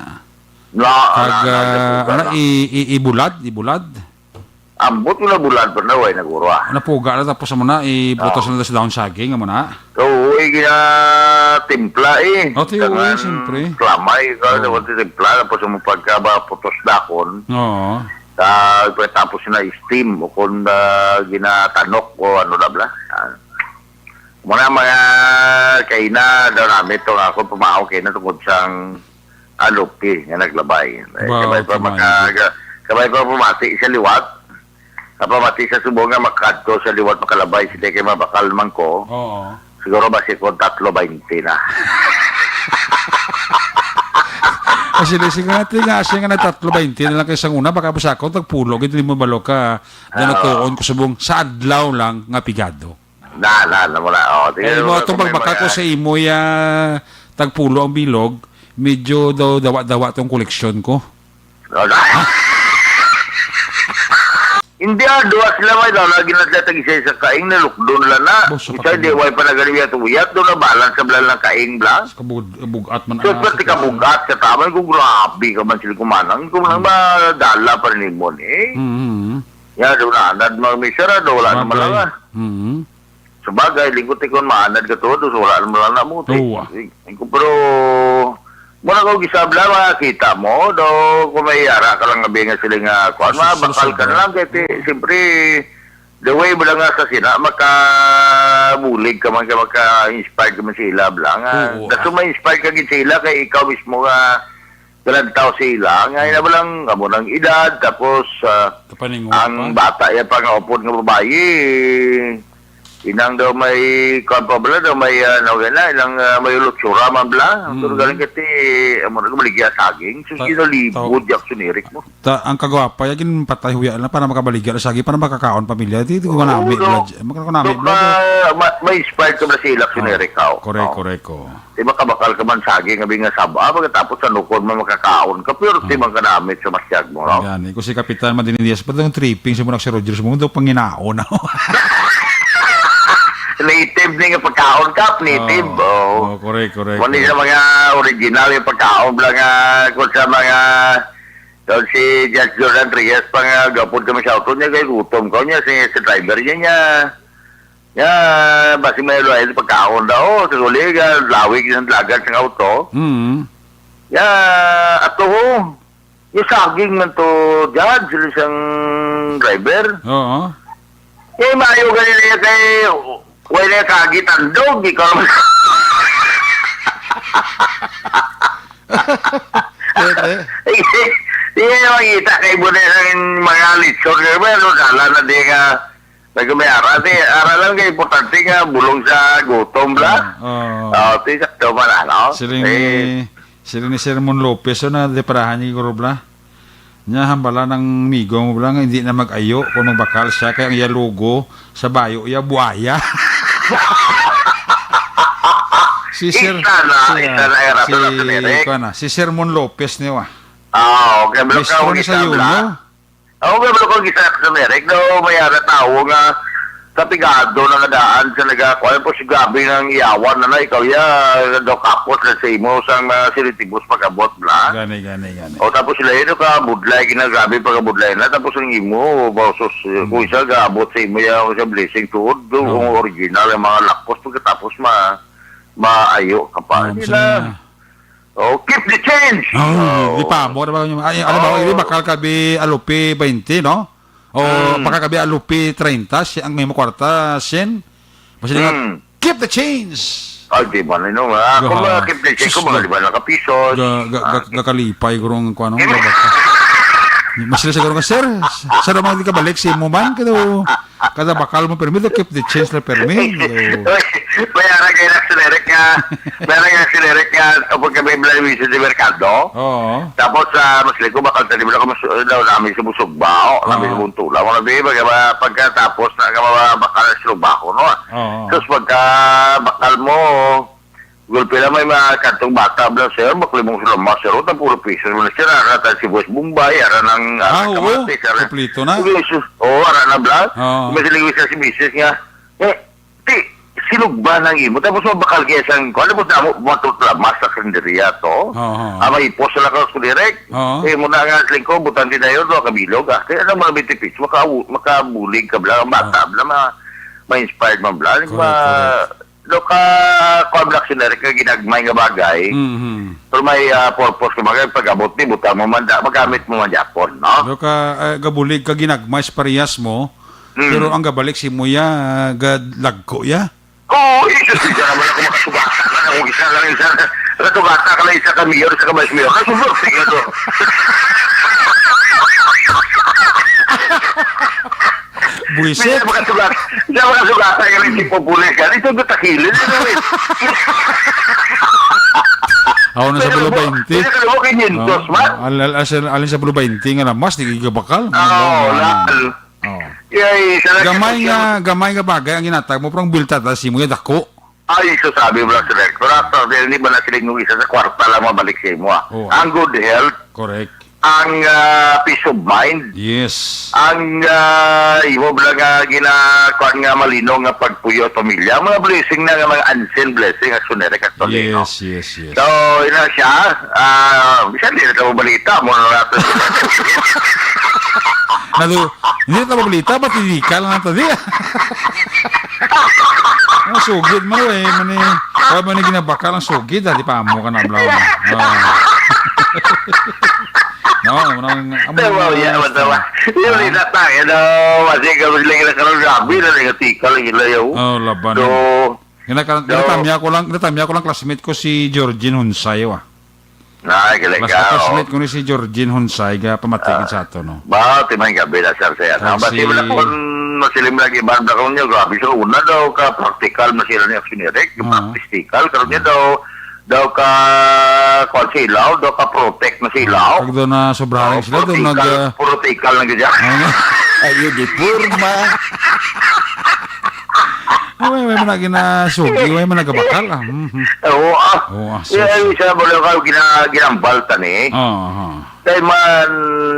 Ibulad. Ambot ko na bulan pa na, nagurwa. Napuga na, tapos mo na, ibutos na sa down saging, mo na. Oo, timpla eh. Siyempre. Klamay, timpla, tapos mo pagka-putos dakon. Oo. Tapos na steam, o kung ginatanok, o ano na bla. Muna mga kaina daw namin ito ako pumahaw kayo na tungkol siyang alupi nga naglabay. Kabay pa pumati sa liwat. Kapamati sa subong nga makadto sa liwat makalabay sila kayo mabakal man ko. Oo. Siguro ba si kong 3.20 na. Kasi natin nga siya nga na 3.20 na lang kayo sa una, baka busako, tagpulo, hindi mo balo ka, na natuon ko subong sa adlaw lang nga pigado. Na mula. Kaya mo itong pagbaka ko sa imo tagpulo ang bilog, medyo daw dawa-dawa itong koleksyon ko. Hindi duwa sila may lagi na sila tag-isa sa kaing na lukdon lang na. Isa di way pa nagalibiyat uyat doon na balance sa blan ng kaing blang. Kabugat man. So, pati kabugat sa tama kung grabe ka man sila kumanang. Kung lang madala pa rin mo eh. Yan, doon na anad mga misera, doon wala naman lang Sabagay, lingkot ikon maanad ka to, doon wala naman lang na mo. Pero, muna ko gisabla, makakita mo, do kung may yara ka lang nga sila nga, kung bakal ka na lang, kasi siyempre, the way mo lang nga sa sina, makabulig ka man, maka-inspire ka man sila, blang. Kasi ma-inspire ka gin sila, kaya ikaw mismo nga, galantaw sila, ngayon na lang, amo ng edad, tapos, ang bata, yan pa nga upod ng babae, inang daw may kompabla daw may ilang may lutsura man bla. Pero galing kati amo na maligya saging. So sinalibod yak sunirik mo. Ang kagwapa yagin patay huya na para makabaligya na saging para makakaon pamilya. Dito ko na may inspired ka ba sa ilak sunirik ka. Correct ko. Di makabakal ka man saging abi nga saba pagkatapos sa nukod mo makakaon ka pero di man ka namit sa masyag mo. Yan, ko si Kapitan Madinidiyas pa daw tripping sa muna si Rogers mo daw panginaon. Native din yung pagkaon ka, native. Correct. Kung sa mga original yung pagkaon lang kung sa mga Doon si Judge Jordan Reyes pang gapod kami sa auto niya kay gutom ko niya si driver niya. Ya, basi may luay pagkaon daw sa uli lawig ng lagat sa auto. Ya, ato yung saging man to Judge isang driver. Oo. Mayo ganyan niya kay wala kagit ang dog ikaw naman. Iya yung makita kay Buday ng mga litsor pero dala na di ka nagmayara di ara lang kay importante nga bulong sa gutom la. Ti sakto man ano. Sila ni Sermon Lopez na deparahan ni Gorobla. Nya hambala ng migo mo lang hindi na mag-ayo kung magbakal siya kaya ang iya logo sa bayo iya buaya. Si Sermon Lopez niya wa. Okay, belok ka ni sa Yuno. Belok ko gisa sa Merek do mayara tao nga sa pigado na nadaan sa nagakuha po si Gabi ng iyawan na ikaw ya do kapot na sa imo sang silitibus pagabot bla. Gani. O tapos sila yun ka budlay ginagrabe pagabudlay na tapos ang imo bausos kung isa gaabot sa imo ya sa blessing tuod do original yung mga lakos pagkatapos maayo ka pa. Oh, keep the change! Di pa mo. Alam mo, hindi bakal kabi alupi 20, no? O baka kabi alupi 30, ang may mo kwarta, sin. Basta nga, keep the change! Ay, di ba na nga? Kung keep the change, kung mga di ba nakapisos? Gakalipay ko rong kung anong mas sila siguro nga, sir naman di ka balik si mo man, kada bakal mo permit, keep the change na permit. Mayara kayo nagsinerek ka kapag kami blamisa di merkado. Tapos masli ko bakal tali mo daw namin sa busugbaho, namin sa buntula. Wala ba, pagkatapos na bakal sa silugbaho, no? Tapos pagka bakal mo, gulpi na may mga kantong bata bla sir, maklimong sila masero, tapos piso mo na siya, arata si Boss Bombay, ara ng kamatis, kompleto na. Ara na bla, masiligwis na si Mrs. nga, sinugba ng imo, tapos mabakal kaya sang, kung ano mo na mo, matutlamas sa kandiriya to, may ipos na lang ako direct, muna nga sling ko, butan din na yun, kabilog, kaya alam mo na bitipis, makabulig ka bla, bata bla, ma-inspired man bla, do ka konblak sinari ka ginagmay nga bagay pero may purpose ka bagay pag-abot ni buta mo man magamit mo man Japon no? Do ka gabulig ka ginagmay sa parehas mo pero ang gabalik si Muya gadlagko ya? Oo, isa naman ako makasugata kung isa lang isa nakasugata ka lang isa ka mayor isa ka mas mayor nasulog sige to buisit. Hindi makasugata ka rin si Populis ka. Ito gutakilin. Ako na sa Bulo 20. Hindi ka naman kinyintos, man. Alin sa Bulo 20 nga namas, di kagabakal. Gamay nga bagay ang ginatag mo, parang biltata si mo yung dako. Ay, so sabi mo lang sa rektorato, hindi ba na siling nung isa sa kwarta lang mabalik sa imo. Ang good health. Correct. Ang peace of mind. Yes. Ang imo bala nga ginakuan nga malino nga pagpuyo pamilya. Mga blessing na nga mga unseen blessing at sunere katolino. Yes. So, ina siya, bisan din ito balita mo na natin. Hindi ito balita, ba't hindi ka lang natin diya? Sugid mo eh. Kaya mo na ginabakal ang sugid, di pa mo ka na blaw. No, matawa. Yung ina tayo, masih ka lagi na karoon gabi na negatika lang ilayaw. Laban. Natamya ko lang classmate ko si Georgine Hunsay, classmate ko ni si Georgine Hunsay, pamatikin sa ato, no? Timang gabi na saya. Bati mo na kung masilim lagi banda ko niya, grabe sa una daw ka practical masila ni Aksyonerek, practical, karoon niya daw ka kung silaw, daw ka protect na silaw. Pag doon na sobrahan sila, doon protectal na ganyan. Ayun, di purma. May man ginasugi, may man nagabakal. Oo, isa mo lang kayo ginambalta ni. Dahil man,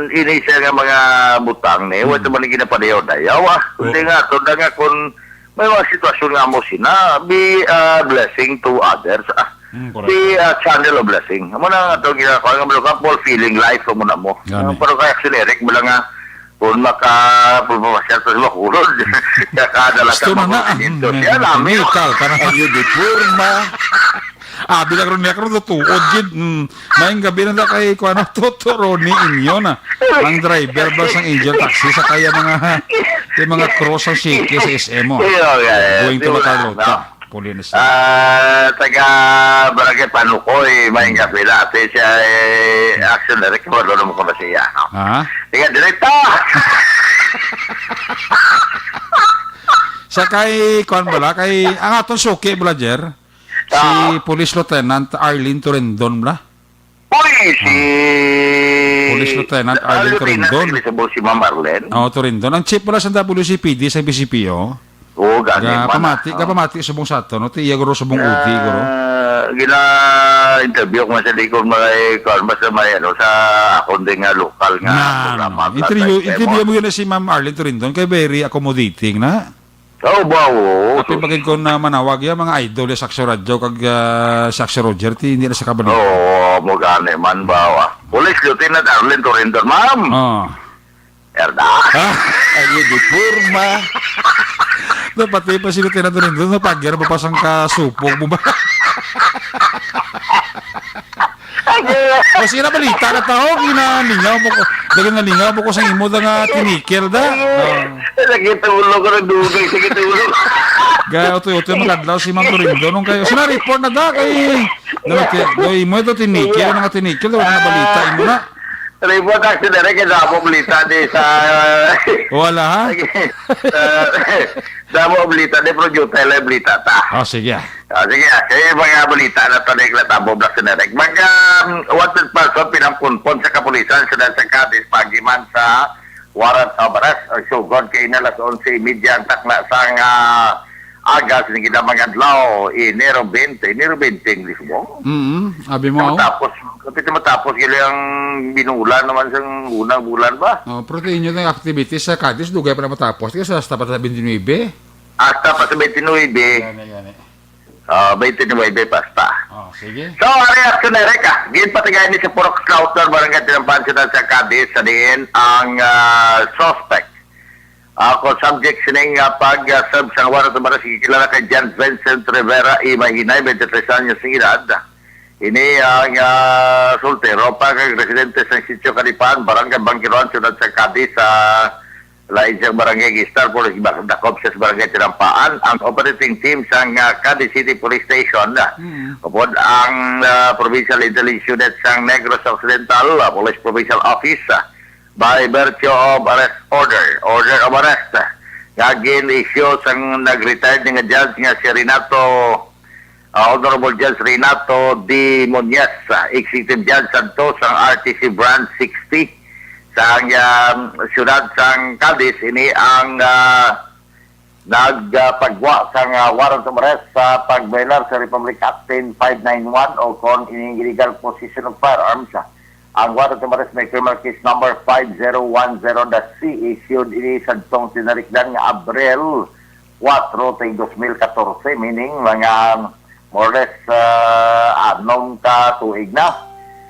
inisa nga mga butang ni, wala man ginapadayaw dayaw. Kundi nga, kung may mga sitwasyon nga mo sina, be a blessing to others. Correct. Si Channel of Blessing. Amo na nga ito ginagawa nga mga couple feeling life mo na mo. Gani. Pero kaya si Eric mo lang nga kung maka-pulpapasyal sa makulod. Kakadala Gusto na na. Siya namin. Chemical. Parang Ayo di porma. bilang ron niya karon tuod gid. Maayong gabi na kay kuano tuturo ni inyo na. Ang driver ba sang Angel Taxi sa kaya mga cross ang siki sa SM mo. Going to Matalota. Polinis. Taga Barangay Panukoy, may gabi na. Siya action na rin. Kung mo ko ba siya. Ha? Tiga, direkta! Sa kay kuan bala kay ang aton suki Blajer. Si Police Lieutenant Arlene Torendon bla. Uy, si... Police Lieutenant Arlene Torendon. Si Ma'am Arlene. Oh, Torendon. Ang chief pala sa WCPD sa BCPO. Oo, ganin man. Pamati subong sa ato, no? Tiya guro subong UTI guro. Gina-interview ko sa likod mga karma sa may sa akonding nga lokal nga programa. Interview mo yun na si Ma'am Arlene Torendon kay very accommodating na. Oo, wow. Kapag bagay ko na manawag yan, mga idol ya Saxo Radio kag Saxo Roger, hindi na sa kabalito. Oo, mo gani man ba. Police Lieutenant Arlene Torendon, ma'am. Oh. Erda. Ayo di porma. Pati pa si Lieutenant Torendon, napagyan na papasang kasupog mo ba? O sila balita na tao, ginalingaw mo ko. Dagang nalingaw mo ko sa imo da nga tinikil da. Nagitulog ko ng dugay, nagitulog. Gaya ito magadlaw si Ma'am Torendon nung kayo. Sina report na da kay doy mo ito tinikil, nga tinikil, wala na balita imo na. Report action na rin kaya mo balita di sa... Wala ha? Sa mo balita di produce na balita ta. Sige. Sige, kaya mga balita na tanig na tabo black sinerek. Wanted person pinampunpon sa kapulisan sa Cadiz pagiman sa warrant of arrest or sugod kay na las 11:30 ang takla sang agas ni kita mga adlaw Enero 20 English mo. Abi mo. Matapos gila ang binulan naman sa unang bulan ba? Oh, protein nyo ng activities sa Cadiz, dugay pa na matapos. Kasi sa tapat sa 29. Hasta pa sa 29. 29 basta. Oh, sige. So, reaction na rin ka. Gin patigay ni sa Purok Slaughter, barangay Tinampansinan sa Cadiz, sa diin ang suspect. Ako subject sining pag-sub sa warang tumara sige kilala kay John Vincent Rivera Imahinay, 23 anyos ng edad. Ini ang soltero pa kay residente sa Sitio Kalipan, barangay Bangkiron, Ciudad sa Cadiz, sa lain sa barangay Gistar, Police Dakop sa barangay Tinampaan. Ang operating team sa Cadiz City Police Station, upod ang Provincial Intelligence Unit sa Negros Occidental, Police Provincial Office, by virtue of arrest order of arrest. Gagin issue sa nag-retired nga judge nga si Renato, Honorable Judge Renato D. Muñez, Executive Judge Santos ang RTC Branch 60 sa siyudad sang Cadiz. Ini ang nagpagwa sa warrant of arrest sa pagbaylar sa Republic Act 10591 o kon illegal possession of firearms. Ang warrant of arrest may criminal case number 5010-C issued ini sa tong sinarikdan nga Abril 4, 2014, meaning mga more or less anong katuig na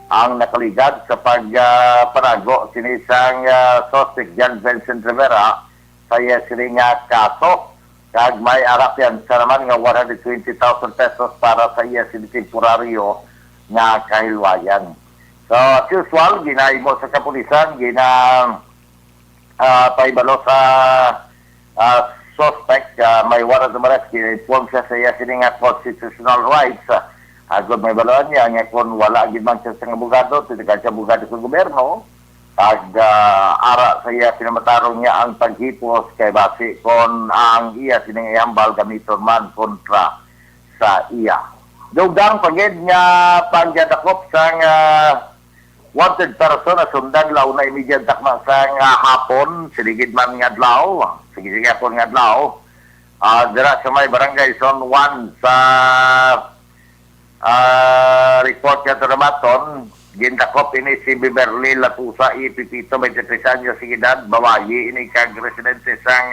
ang nakaligad sa pagpanago sinisang suspect John Vincent Rivera sa sining kaso kag may arap yan sa naman nga 120,000 pesos para sa iya temporaryo nga kahilwayan. So as usual, ginaimo sa kapulisan, paibalo sa suspect, may warrant of arrest, inform siya sa iya sining constitutional rights. Agad may baloan niya, nga kung wala agad man siya sa abogado, titigan siya abogado sa gobyerno, ara sa iya pinamatarong niya ang paghipos kay base kung ang iya sining ihambal gamiton man kontra sa iya. Dugdang pagid nga pagdadakop sa wanted person na sundan law na imediat takma sa hapon, siligid man nga adlaw, sige hapon nga adlaw, dira sa may barangay Zone 1 sa report nga Toramaton, gindakop ini si Beverly Latusa, Ipipito, 23 anyos ng edad, babayi, ini kag residente sang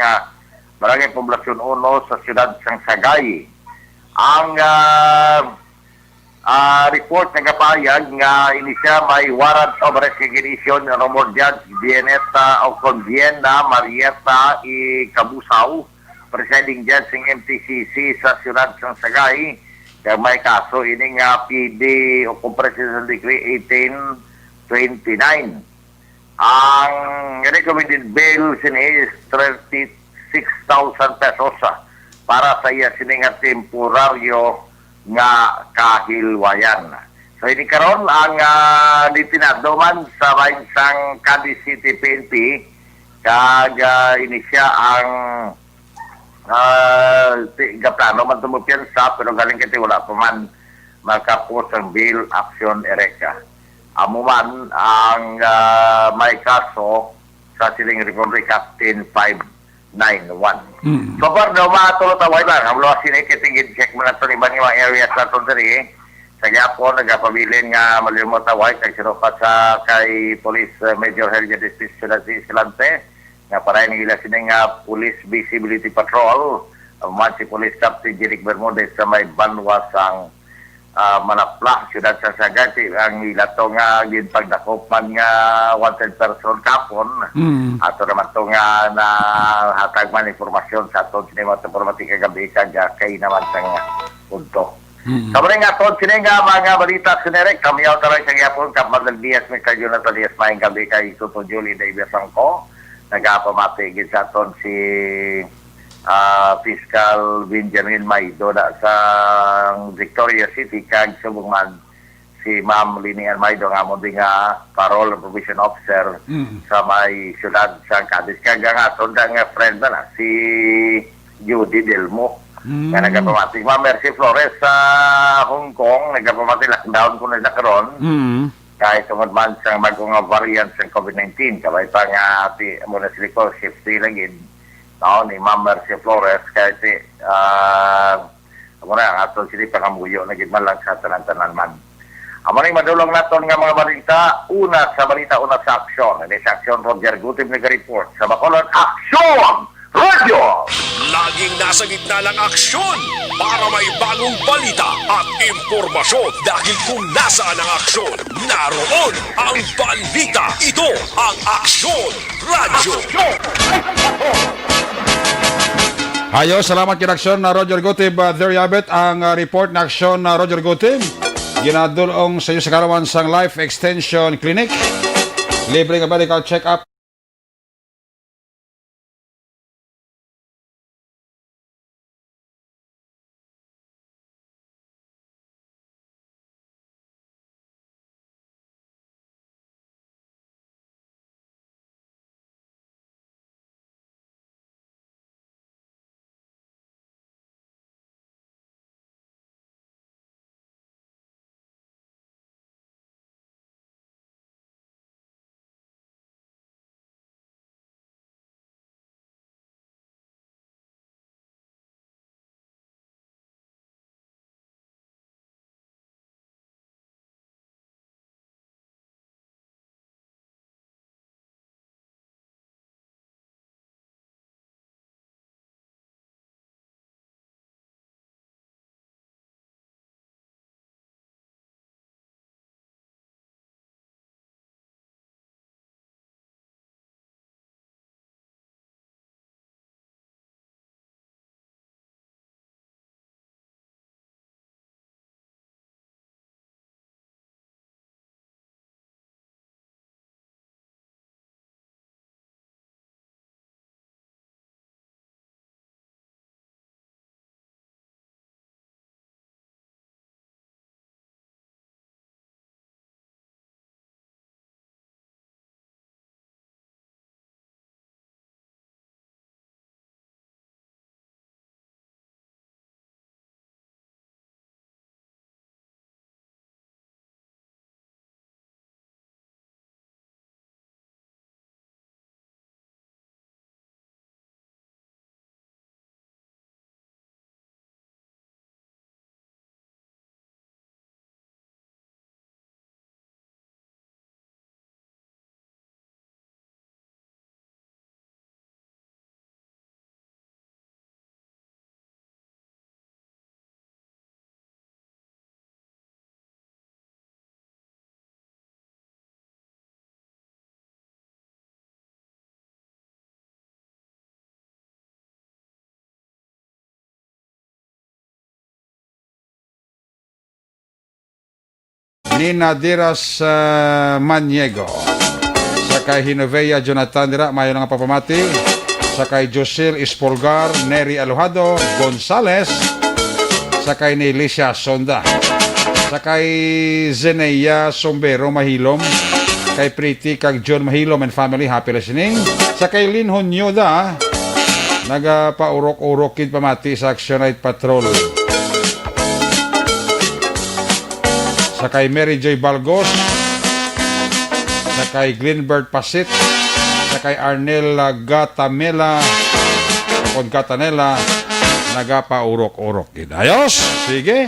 barangay Poblasyon 1 sa siyudad sang Sagay. Ang report nagapayag nga ini siya may warrant of recognition ng Romor Judge Bieneta o Conviena Marieta I. Cabusaw, presiding judge ng MTCC sa siyudad ng Sagay, kaya may kaso ini nga PD o Presidential Decree 1829. Ang recommended bail sini is 36,000 pesos para sa iya sini nga temporaryo nga kahilwayan. So ini karon ang litinado man sa bansang Cadiz City PNP kag ini siya ang gaplano man tumupiyansa pero galing kiti wala pa man makapos ang bail action ereka. Amo man ang may kaso sa siling Republic Captain 591. So far daw matulot away lang. Hamlo sini kitingid check mo na ito iba nga areas na ito diri. Sa Gapon, nagapabilin nga malimot away kay sinupat sa kay Police Major Helio Despisio na si Silante. Nga para nila sini nga Police Visibility Patrol. Man si Police Captain Jeric Bermudez sa may Banwa sang Manapla, siyudad sa Sagati, ang ilato nga ginpagdakop man nga wanted person kapon. Ato naman to nga na hatag man informasyon sa ato sinema sa informatika gabi kay naman sa nga punto. Sabi nga ato sinenga mga balita sinerek, kami yaw taray sa gyapon kapag Diaz may kayo na to Diaz maing gabi kay Tuto Julie Davis Angko. Nagapamatigid sa aton si Fiscal Benjamin Maido na sa Victoria City kag subungan si Ma'am Linian Maido nga mo nga parole provision officer sa may siyudad sa Cadiz kag nga tunda nga friend na si Judy Delmo nga nagapamatik Ma'am Mercy Flores sa Hong Kong nagapamatik lockdown ko na karon kahit tungod man sa bagong variant sa COVID-19 kabay pa nga muna sila shift lagi ni Ma'am Mercy Flores kahit muna ang atong sili pangamuyo nagigman lang sa tanan-tanan man. Amo ning madulong naton nga mga balita, una sa aksyon. Ini sa aksyon Roger Gutim nag-report sa Bacolod Aksyon Radio. Laging nasa gitna ng aksyon para may bagong balita at impormasyon dahil kung nasaan ang aksyon, naroon ang balita. Ito ang Aksyon Radio. Ayo, salamat kinaksyon na Roger Gutib. There you have it, ang report na aksyon na Roger Gutib. Ginadulong sa iyo sa karawan sang Life Extension Clinic. Libre nga medical check-up. ni Nadiras Maniego. Sakay Hinovea Jonathan dira mayo nga papamati. Sakay Josil Ispolgar, Neri Alojado Gonzales. Sakay ni Alicia Sonda. Sakay Zeneia Sombero Mahilom. Kay Pretty kag John Mahilom and family, happy listening. Sakay Lin Honyoda, nagapaurok-urokid pamati sa Action Night Patrol. Sakay Mary Joy Balgos. Sakay Glenbert Pasit. Sakay Arnel Gatamela o Gatanela, nagapaurok-urok. Ayos, sige.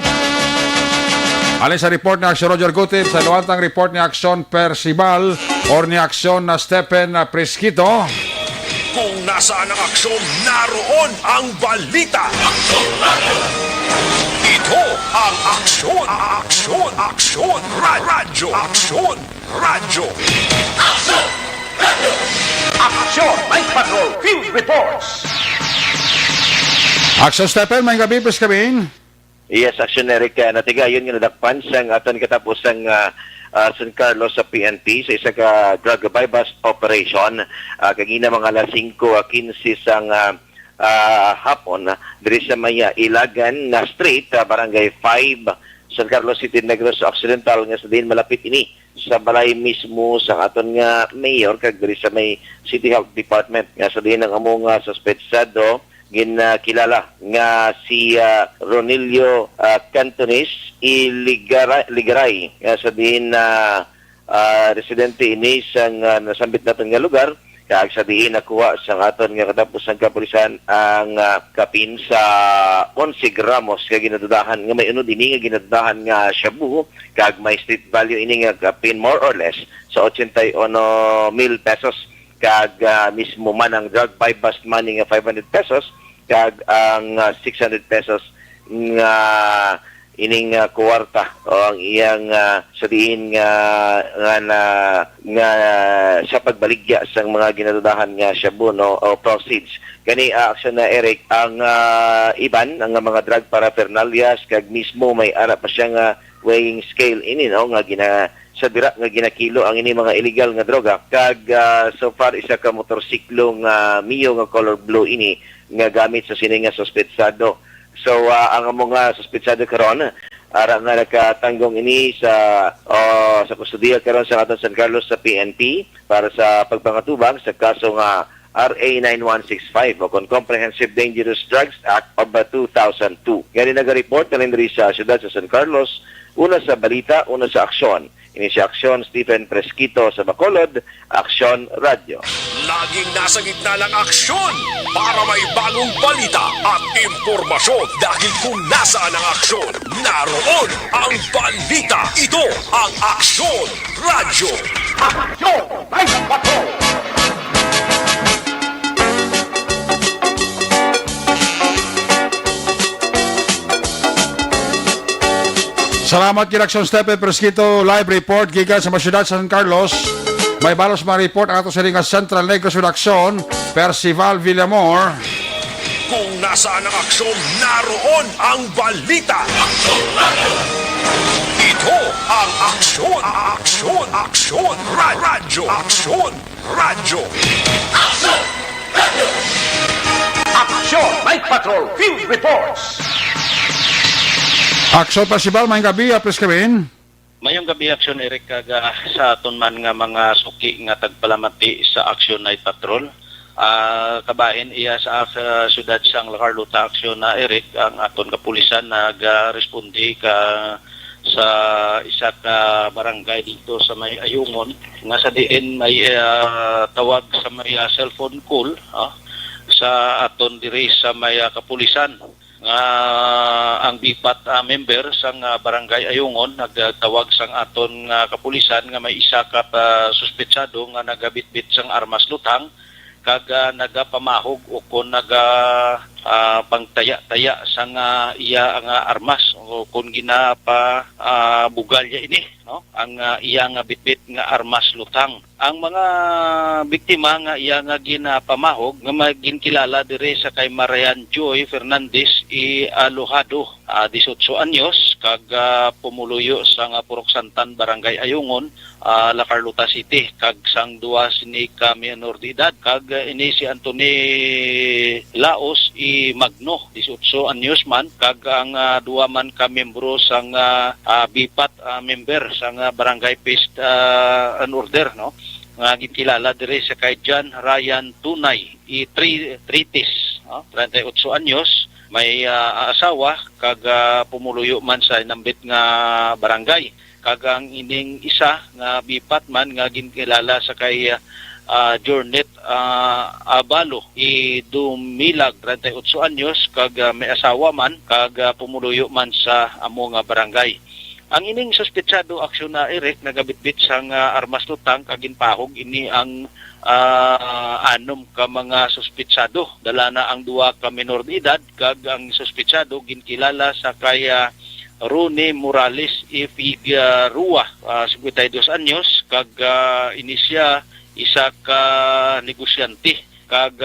Alin sa report ni Aksyon Roger Gutib, sa luwantang report ni Aksyon Percival or ni Aksyon na Stephen Presquito. Kung nasaan ang aksyon, naroon ang balita. Ito ang aksyon, radyo. Aksyon! Night Patrol! Field Reports! Aksyon Stephen, may gabi, please kabin. Yes, Action Eric, natigayon nga nadakpan sang aton katapos ang San Carlos sa PNP sa isa ka drug bypass operation. Kagina mga alas 5:15 sang hapon diri sa Maya Ilagan na Street, Barangay 5, San Carlos City, Negros Occidental, nga sa din malapit ini sa balay mismo sa aton nga mayor kag diri sa may City Health Department. Nga sa din ang among suspetsado ginakilala nga si Ronilio Cantones Ligaray, sa din residente ini sang nasambit natin nga lugar, kag sa diin nakuha sa aton nga katapos ang kapulisan ang kapin sa 11 gramos kag ginadudahan nga may unod ini nga ginadudahan nga shabu, kag may street value ini nga kapin more or less sa 81,000 pesos, kag mismo man ang drug bypass money nga 500 pesos, kag ang 600 pesos nga ining kwarta o ang iyang sa diin nga sa pagbaligya sa mga ginadudahan nga shabu o proceeds. Kani aksyon na Eric ang iban ang mga drug paraphernalias, kag mismo may ara pa siya nga weighing scale ini nga sa dira nga ginakilo ang ini mga illegal nga droga, kag so far isa ka motorsiklo nga Mio nga color blue ini nga gamit sa sini nga suspetsado. So ang mga suspetsado karon ara nga nakatanggong ini sa kustudiya karon sa aton San Carlos sa PNP para sa pagpangatubang sa kaso nga RA 9165 o Comprehensive Dangerous Drugs Act of 2002. Gani naga-report na rin sa siyudad sa San Carlos, una sa balita, una sa aksyon. Ini si Aksyon Stephen Presquito sa Bacolod, Aksyon Radio. Laging nasa gitna ng aksyon para may bagong balita at impormasyon. Dahil kung nasaan ang aksyon, naroon ang balita. Ito ang Aksyon Radio. Aksyon! Night Patrol! Salamat kay Aksyon Stephen Presquito, live report gikan sa Masyudad San Carlos. May balos ma-report ang ato sa ringa Central Negros Aksyon, Percival Villamor. Kung nasaan ang aksyon, naroon ang balita. Ito ang Aksyon Radio. Aksyon! Night Patrol Field Reports. Aksyon Percival, may gabi, please kabin. Mayong gabi, Aksyon Eric, kaga sa aton man nga mga suki nga tagpalamati sa Aksyon Night Patrol. Kabain iya sa siyudad sang Carlota, Aksyon na Eric, ang aton kapulisan nag-respondi sa isa ka barangay dito sa may Ayungon, nga sa diin may tawag sa may cellphone call sa aton diri sa may kapulisan. Ang bipat member sang barangay Ayungon nagtawag sang aton kapulisan nga may isa ka suspetsado nga nagabitbit sang armas lutang, kag nagapamahog o kon pangtaya-taya sa nga iya nga armas o kung ginapa bugalya ini, no, ang iya nga bitbit nga armas lutang. Ang mga biktima nga iya nga ginapamahog nga maginkilala dire sa kay Marian Joy Fernandez i Alojado, 18 anyos, kag pumuluyo sa nga Purok Santan, Barangay Ayungon, La Carlota City, kag sang duwa sini ka menor de edad, kag ini si Anthony Laos i Magno, 18 anyos man, kag ang duwa man ka membro sang BIPAT member sang Barangay Peace and Order, no, nga ginkilala dire sa kay John Ryan Tunay i Tritis, 38 anyos, may asawa, kag pumuluyo man sa nambit nga barangay, kag ang ining isa nga bipat man nga ginkilala sa kay Jornet Abalo i Dumilag, 38 anyos, kag may asawa man, kag pumuluyo man sa amo nga barangay. Ang ining suspetsado aksyon na Eric nagabitbit sang armas lutang kag ginpahog ini ang anom ka mga suspetsado. Dala na ang duwa ka menor de edad, kag ang suspetsado ginkilala sa kaya Rone Morales y Figueroa, 52 anyos, kag inisya isa ka negosyante, kag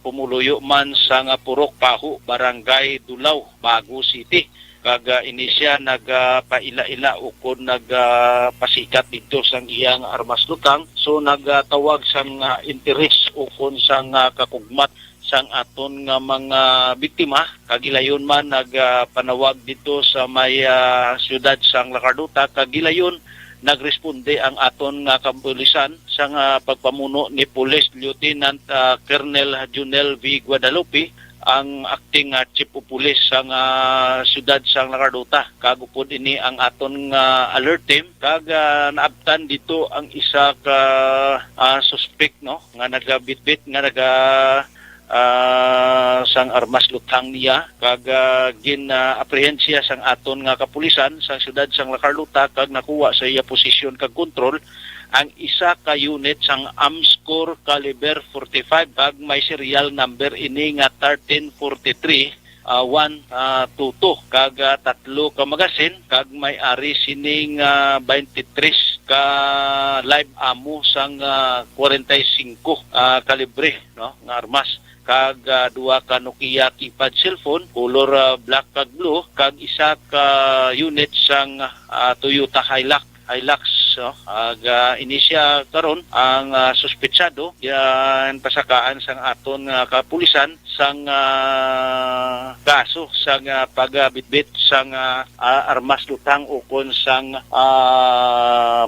pumuluyo man sa nga Purok Pahu, Barangay Dulaw, Bago City, kag inisya nagpaila-ila ukon nagpasikat dito sang iyang armas lutang, so nagtawag sang interes ukon sang kakugmat sang aton nga mga biktima, kagilayon man nagpanawag dito sa may siyudad sang La Carlota, kagilayon nagresponde ang aton nga kapulisan sa pagpamuno ni Police Lieutenant Colonel Junel V. Guadalupe, ang acting chief of police sa siyudad sang La Carlota. Kagupod ini ang aton alert team, kag naabtan dito ang isa ka suspect, no, nga nagabitbit nga sang armas lutang niya, kag gina-apprehensya sang aton nga kapulisan sa siyudad sang La Carlota, kag nakuha sa iya posisyon kag kontrol ang isa ka unit sang Amscore caliber 45, kag may serial number ini nga 1343 122, kag tatlo ka magasin, kag may ari sining 23 ka live ammo sang 45 kalibre, no, nga armas, kag duwa ka Nokia keypad cellphone color black kag blue, kag isa ka unit sang Toyota Hilux, no? Inisya karon ang suspetsado yan pasakaan sang aton kapulisan sang kaso sang pagbitbit sang armas lutang ukon sang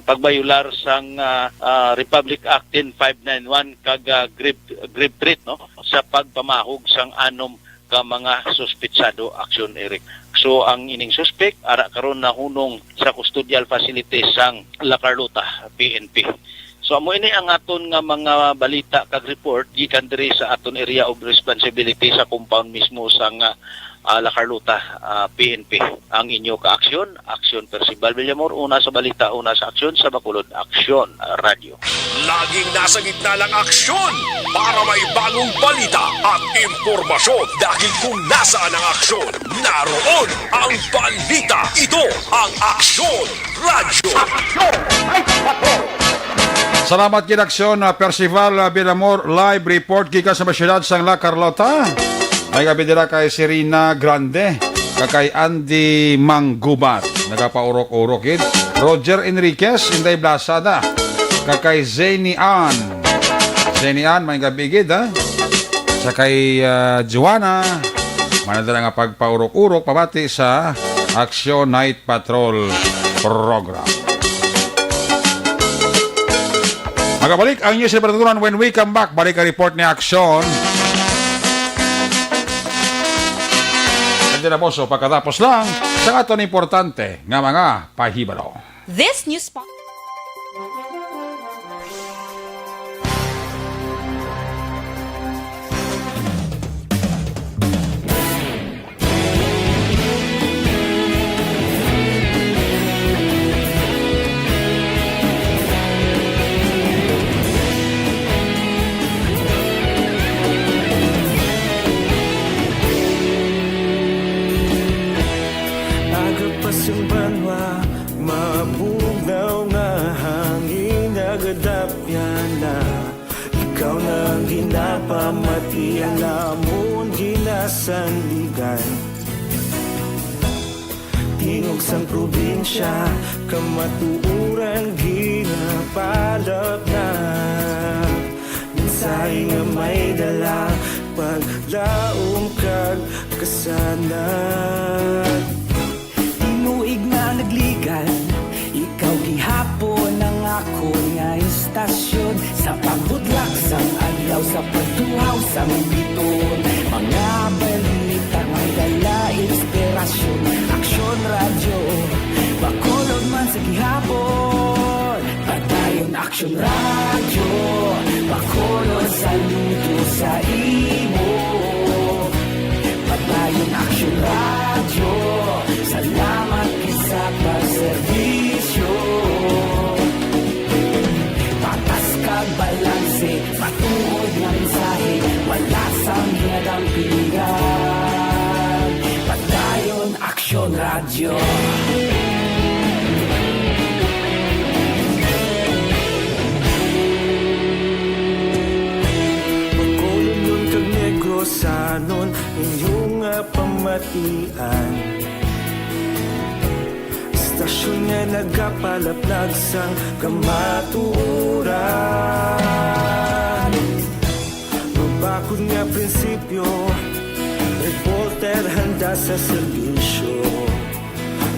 pagbayular sang Republic Act 591 kag grave threat, no, sa pagpamahog sang anom ka mga suspetsado aksyon, Eric. So ang ining suspect ara karon nahunong sa custodial facility sang La Carlota PNP. So amo ini ang aton nga mga balita kag report gikan diri sa aton area of responsibility sa compound mismo sang La Carlota PNP. Ang inyo ka aksyon, Aksyon Percival Villamor, una sa balita, una sa aksyon, sa Bacolod Aksyon Radio. Laging nasa gitna ng aksyon para may bagong balita at impormasyon, dahil kung nasaan ang aksyon, naroon ang balita. Ito ang Aksyon Radio. Salamat kinaksyon na Percival Villamor, live report gikan sa siyudad sang La Carlota. May gabi dira kay Serena Grande, kay Andy Manggubat, nagapaurok-urok yun. Roger Enriquez, Inday Blasada, kay Zeni Ann, may gabi gid, ha? Sa kay Joanna, manadala nga pagpaurok-urok, pabati sa Action Night Patrol Program. Magabalik ang news sa Patutunan when we come back. Balik ang report ni Action. Na po, so pagkatapos lang sa aton importante nga mga pahibalo. This news spot. kadapya na ikaw nang ginapamati ang lamon ginasandigan. Tingog sang probinsya, kamatuuran ginapalap na. Minsay nga may dala, paglaom kag kasanat. Tinuig na nagligan, ikaw gihapon ang ako nga istasyon. Sa pagbudlak sang adlaw, sa pagtuhaw sang biton, mga balita may dala inspirasyon. Aksyon radyo, bakolod man sa gihapon. Padayon aksyon radyo, bakolod sa luto sa imo. Padayon aksyon radyo, salamat sa pagserbisyo. Patas kag balanse, matuod nga mensahe, wala sang hinadampingan. Padayon aksyon radyo. Pagkulong nun kag negrosanon, inyong pamatian. Istasyon nga nagapalaplag sang kamatuuran. Mabakod nga prinsipyo, reporter handa sa serbisyo.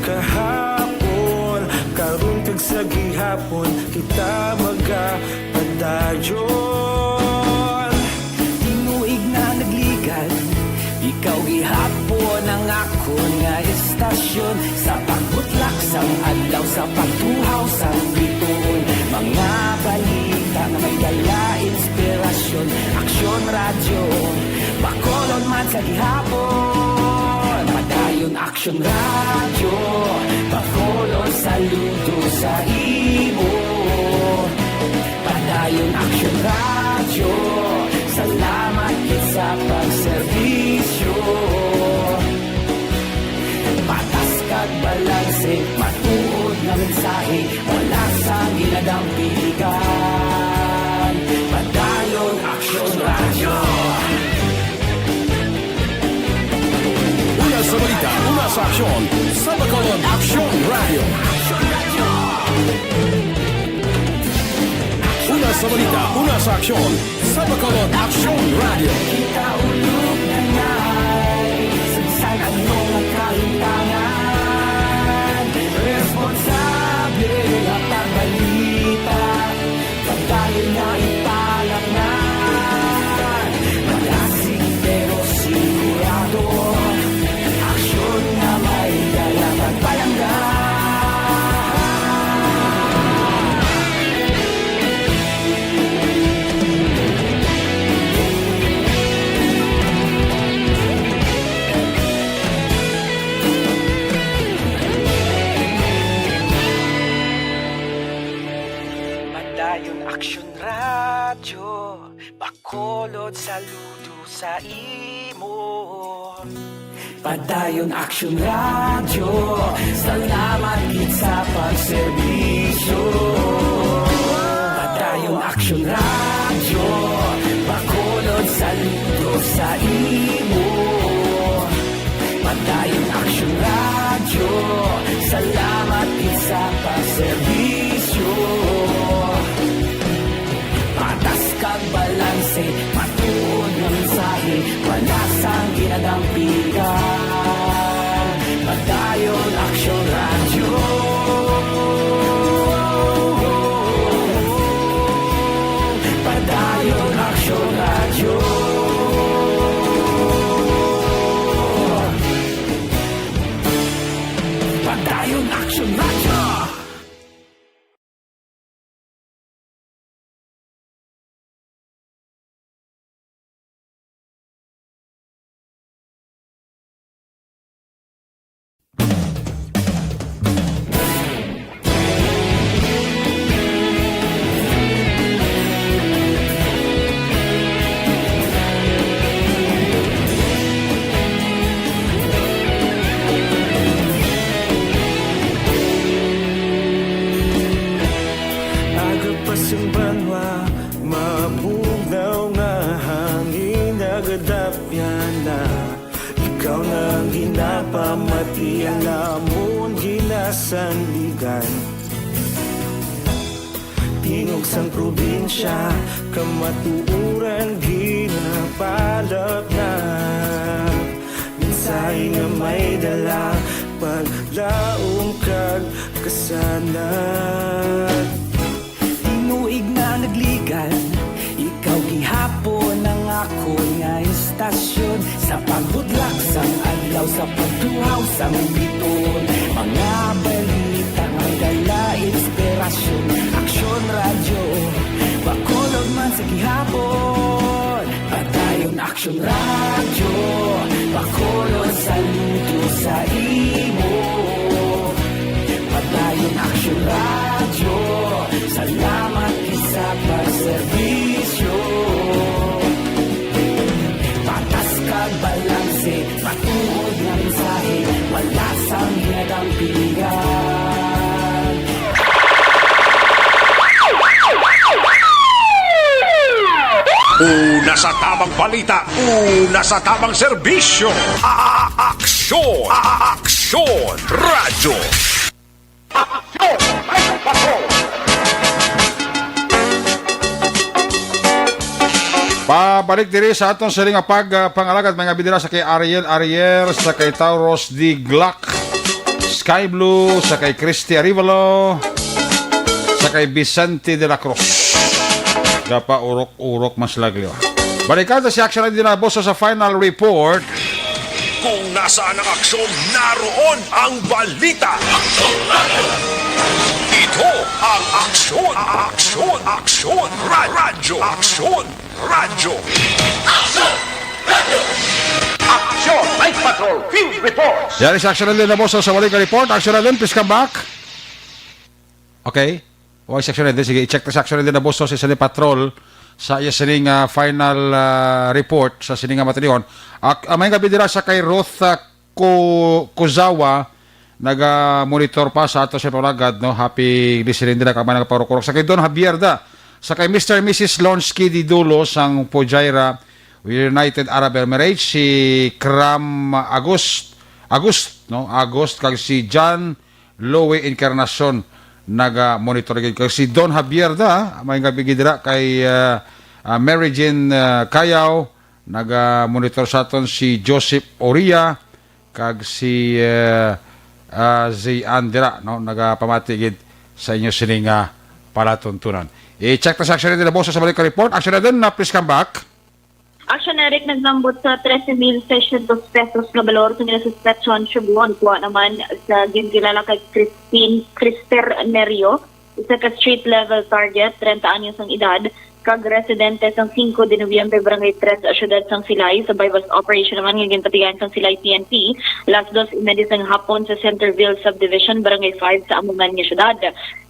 Kahapon, karon kag sa gihapon, kita magapadayon. Tinuig na nagligan, ikaw gihapon ang ako nga istasyon. Sa pagbutlak sang adlaw, sa pagtuhaw sang biton, mga balita na may dala inspirasyon. Aksyon radyo, bakolon man sa gihapon. Padayon aksyon radyo, bakolon saludo sa imo. Padayon aksyon radyo, salamat kit sa pagserbisyo. Patas kag balanse, matuod na mensahe, wala sang ginadampigan. Padayon aksyon radyo. Una sa balita, una sa aksyon, sa Bacolod Aksyon Radio. Una sa balita, una sa aksyon, sa Bacolod Aksyon Radio. Kita ulog na ngay, sagsag ang mga kalintangan. Responsable at pagbalita, pagdayon na ipalak na. Malasig pero sigurado, aksyon na may dalang pagpalanggan. Padayon aksyon radyo, bakolod saludo sa imo. Padayon aksyon radyo, salamat gid sa pagserbisyo. Padayon aksyon radyo, bakolod saludo sa imo. Padayon aksyon radyo, salamat gid sa pagserbisyo. Patas kag balanse, matuod nga mensahe, wala sang ginadampigan. Padayon aksyon radyo. Sialamon ginasandigan Tingog sang probinsya Kamatuuran ginapalap na Minsay nga may dala Paglaom kag kasanat Tinuig na nagligan Ikaw gihapon ang ako nga istasyon Sa pagbudlak sang adlaw Sa pagtuhaw sang biton Mga balita nga dala inspirasyon Aksyon radyo Bakolog man sa gihapon Padayon aksyon radyo Bakolog saludo sa imo Padayon aksyon radyo Salamat isa pagserbisyo Patas kag balanse Matuod ng mensahe Wala sang hinadang pilihan Una sa tamang balita, una sa tamang serbisyo. Aksyon! Aksyon! Radyo! Aksyon! Pabalik diri sa atong siling pangalagad mga bidira sa kay Ariel, sa kay Tauros D. Glock, Sky Blue, sa kay Christy Arivalo, sa kay Vicente de la Cruz. Dapa urok-urok mas laglio. Balikada si Action din na boss sa final report. Kung nasaan ang aksyon, naroon ang balita. Ito ang aksyon, aksyon, aksyon, radyo, aksyon, radyo. Aksyon, Night Patrol, Field Report. Yan si Action din na boss sa Walika report. Action din, please come back. Okay. O section din, sige, i-check sa section din na boss sa sining patrol sa sining final report sa sining matinion. May gabi dira sa kay Ruth Kuzawa naga-monitor pa sa ato sa palagad, no? Happy listening din ka man nagaparukurok. Sa kay Don Javierda, sa kay Mr. and Mrs. Lonsky di Dulo sang Pujaira United Arab Emirates, si Kram Agust, kag si John Lowe Encarnacion naga-monitor kay si Don Javierda, may gabigidira kay Mary Jane Kayaw, naga-monitor sa aton si Joseph Oria kag si Andira, no, nagapamatigid sa inyo sining palatuntunan. I-check na sa action din na boss sa balik report. Action na din na please come back. Action Eric naglambot sa 13,600 pesos na balor sa nilasuspetsyon Cebuon. Kuha naman sa gilala kay Crister Nerio, isa ka street level target, 30 anyos ang edad, kag residente sang 5 de Nobyembre, Barangay 3, Syudad sang Silay. Sa bypass operation naman ngayong patigan sang Silay PNP, last 2:30 sang hapon sa Centerville Subdivision, Barangay 5 sa Amuman nga syudad.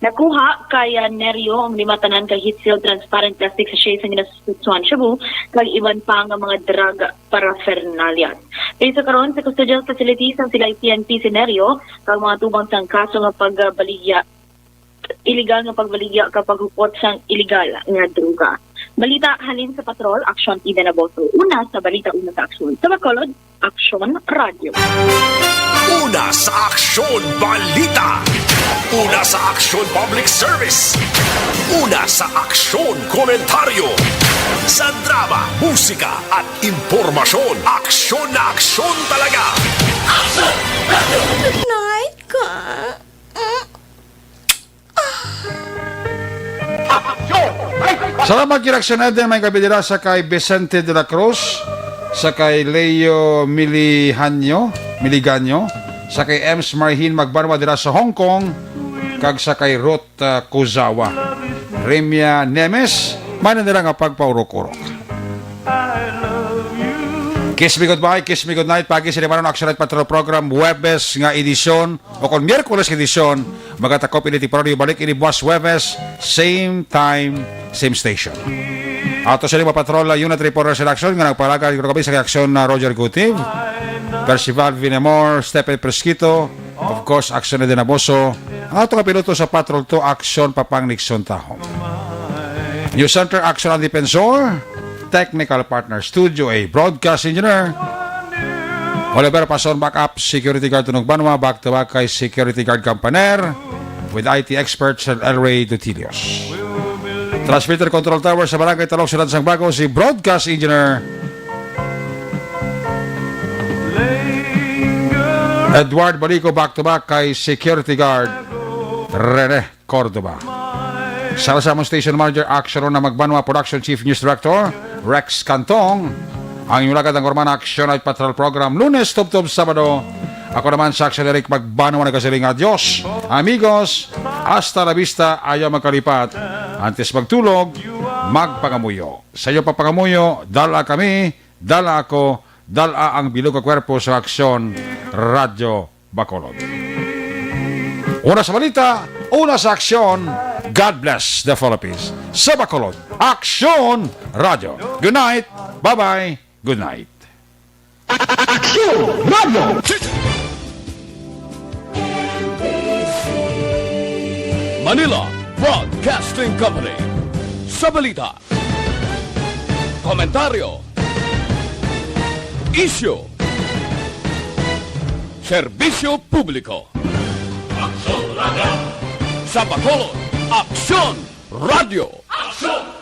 Nakuha kay Nerio ang 5 tanan ka heat seal transparent plastic sachet sa ginasuspetsyon Cebu, kag iban pa nga mga drug paraphernalia. Kaysa karon sa custodial facilities sang Silay PNP si Nerio, kag mga tubang sang kaso nga pagbaligya illegal nga pagbaligya kapag hupot sang illegal nga droga. Balita halin sa patrol, Aksyon Ida na Boto. Una sa balita, una sa aksyon. Sa Bacolod, Aksyon Radio. Una sa aksyon, balita. Una sa aksyon, public service. Una sa aksyon, komentaryo. Sa drama, musika at impormasyon. Aksyon na aksyon talaga. Aksyon Radio. Night ka. Salamat kinaksyon din may kabidira sa kay Vicente de la Cruz, sa kay Leo Miliganyo, sa kay Ems Marhin Magbarwa dira sa Hong Kong, kag sa kay Ruth Kuzawa. Remia Nemes, manan nila nga pagpaurok-urok. Kiss me goodbye, kiss me goodnight. Pagi sila manon Action Night Patrol Program, Webes nga edisyon, o kung Miyerkules edisyon, magatakop ini ti parody, balik ini buwas Webes, same time, same station. Ato sa lima patrol, unit reporter selection, nga nagpalagay ko sa reaksyon na Roger Gutiv, Percival Vinemor, Stephen Presquito, of course, Action na Dinaboso, ang ato nga piloto sa patrol to, Action Papang Nixon Tahom. New Center, Action Defensor, Technical Partner, Studio A, Broadcast Engineer, Oliver Pason, backup security guard tunog Banwa, back to back kay security guard Campaner with IT experts and El Ray Dutilios. Transmitter control tower sa Barangay Talok, Silan Sang Bago, si broadcast engineer Edward Balico, back to back kay security guard Rene Cordoba. Sa Samon Station Manager Action na Magbanwa, Production Chief News Director Rex Cantong. Ang inyong lagad ng Orman Action at Patrol Program, Lunes, Tub-Tub, Sabado. Ako naman sa Action Eric Magbanwa, nagkasiling adios. Amigos, hasta la vista, ayaw magkalipat. Antes magtulog, magpangamuyo. Sa iyo papangamuyo, dala kami, dala ako, dala ang bilog ng kwerpo sa Aksyon Radyo Bacolod. Una sa balita, una sa aksyon. God bless the Philippines. Sa Bacolod, Aksyon Radio. Good night. Bye-bye. Good night. Aksyon Radio! Manila Broadcasting Company. Sa balita, komentaryo, issue, serbisyo publiko. Aksyon Radio! Sa Bacolod, Aksyon Radio! Aksyon!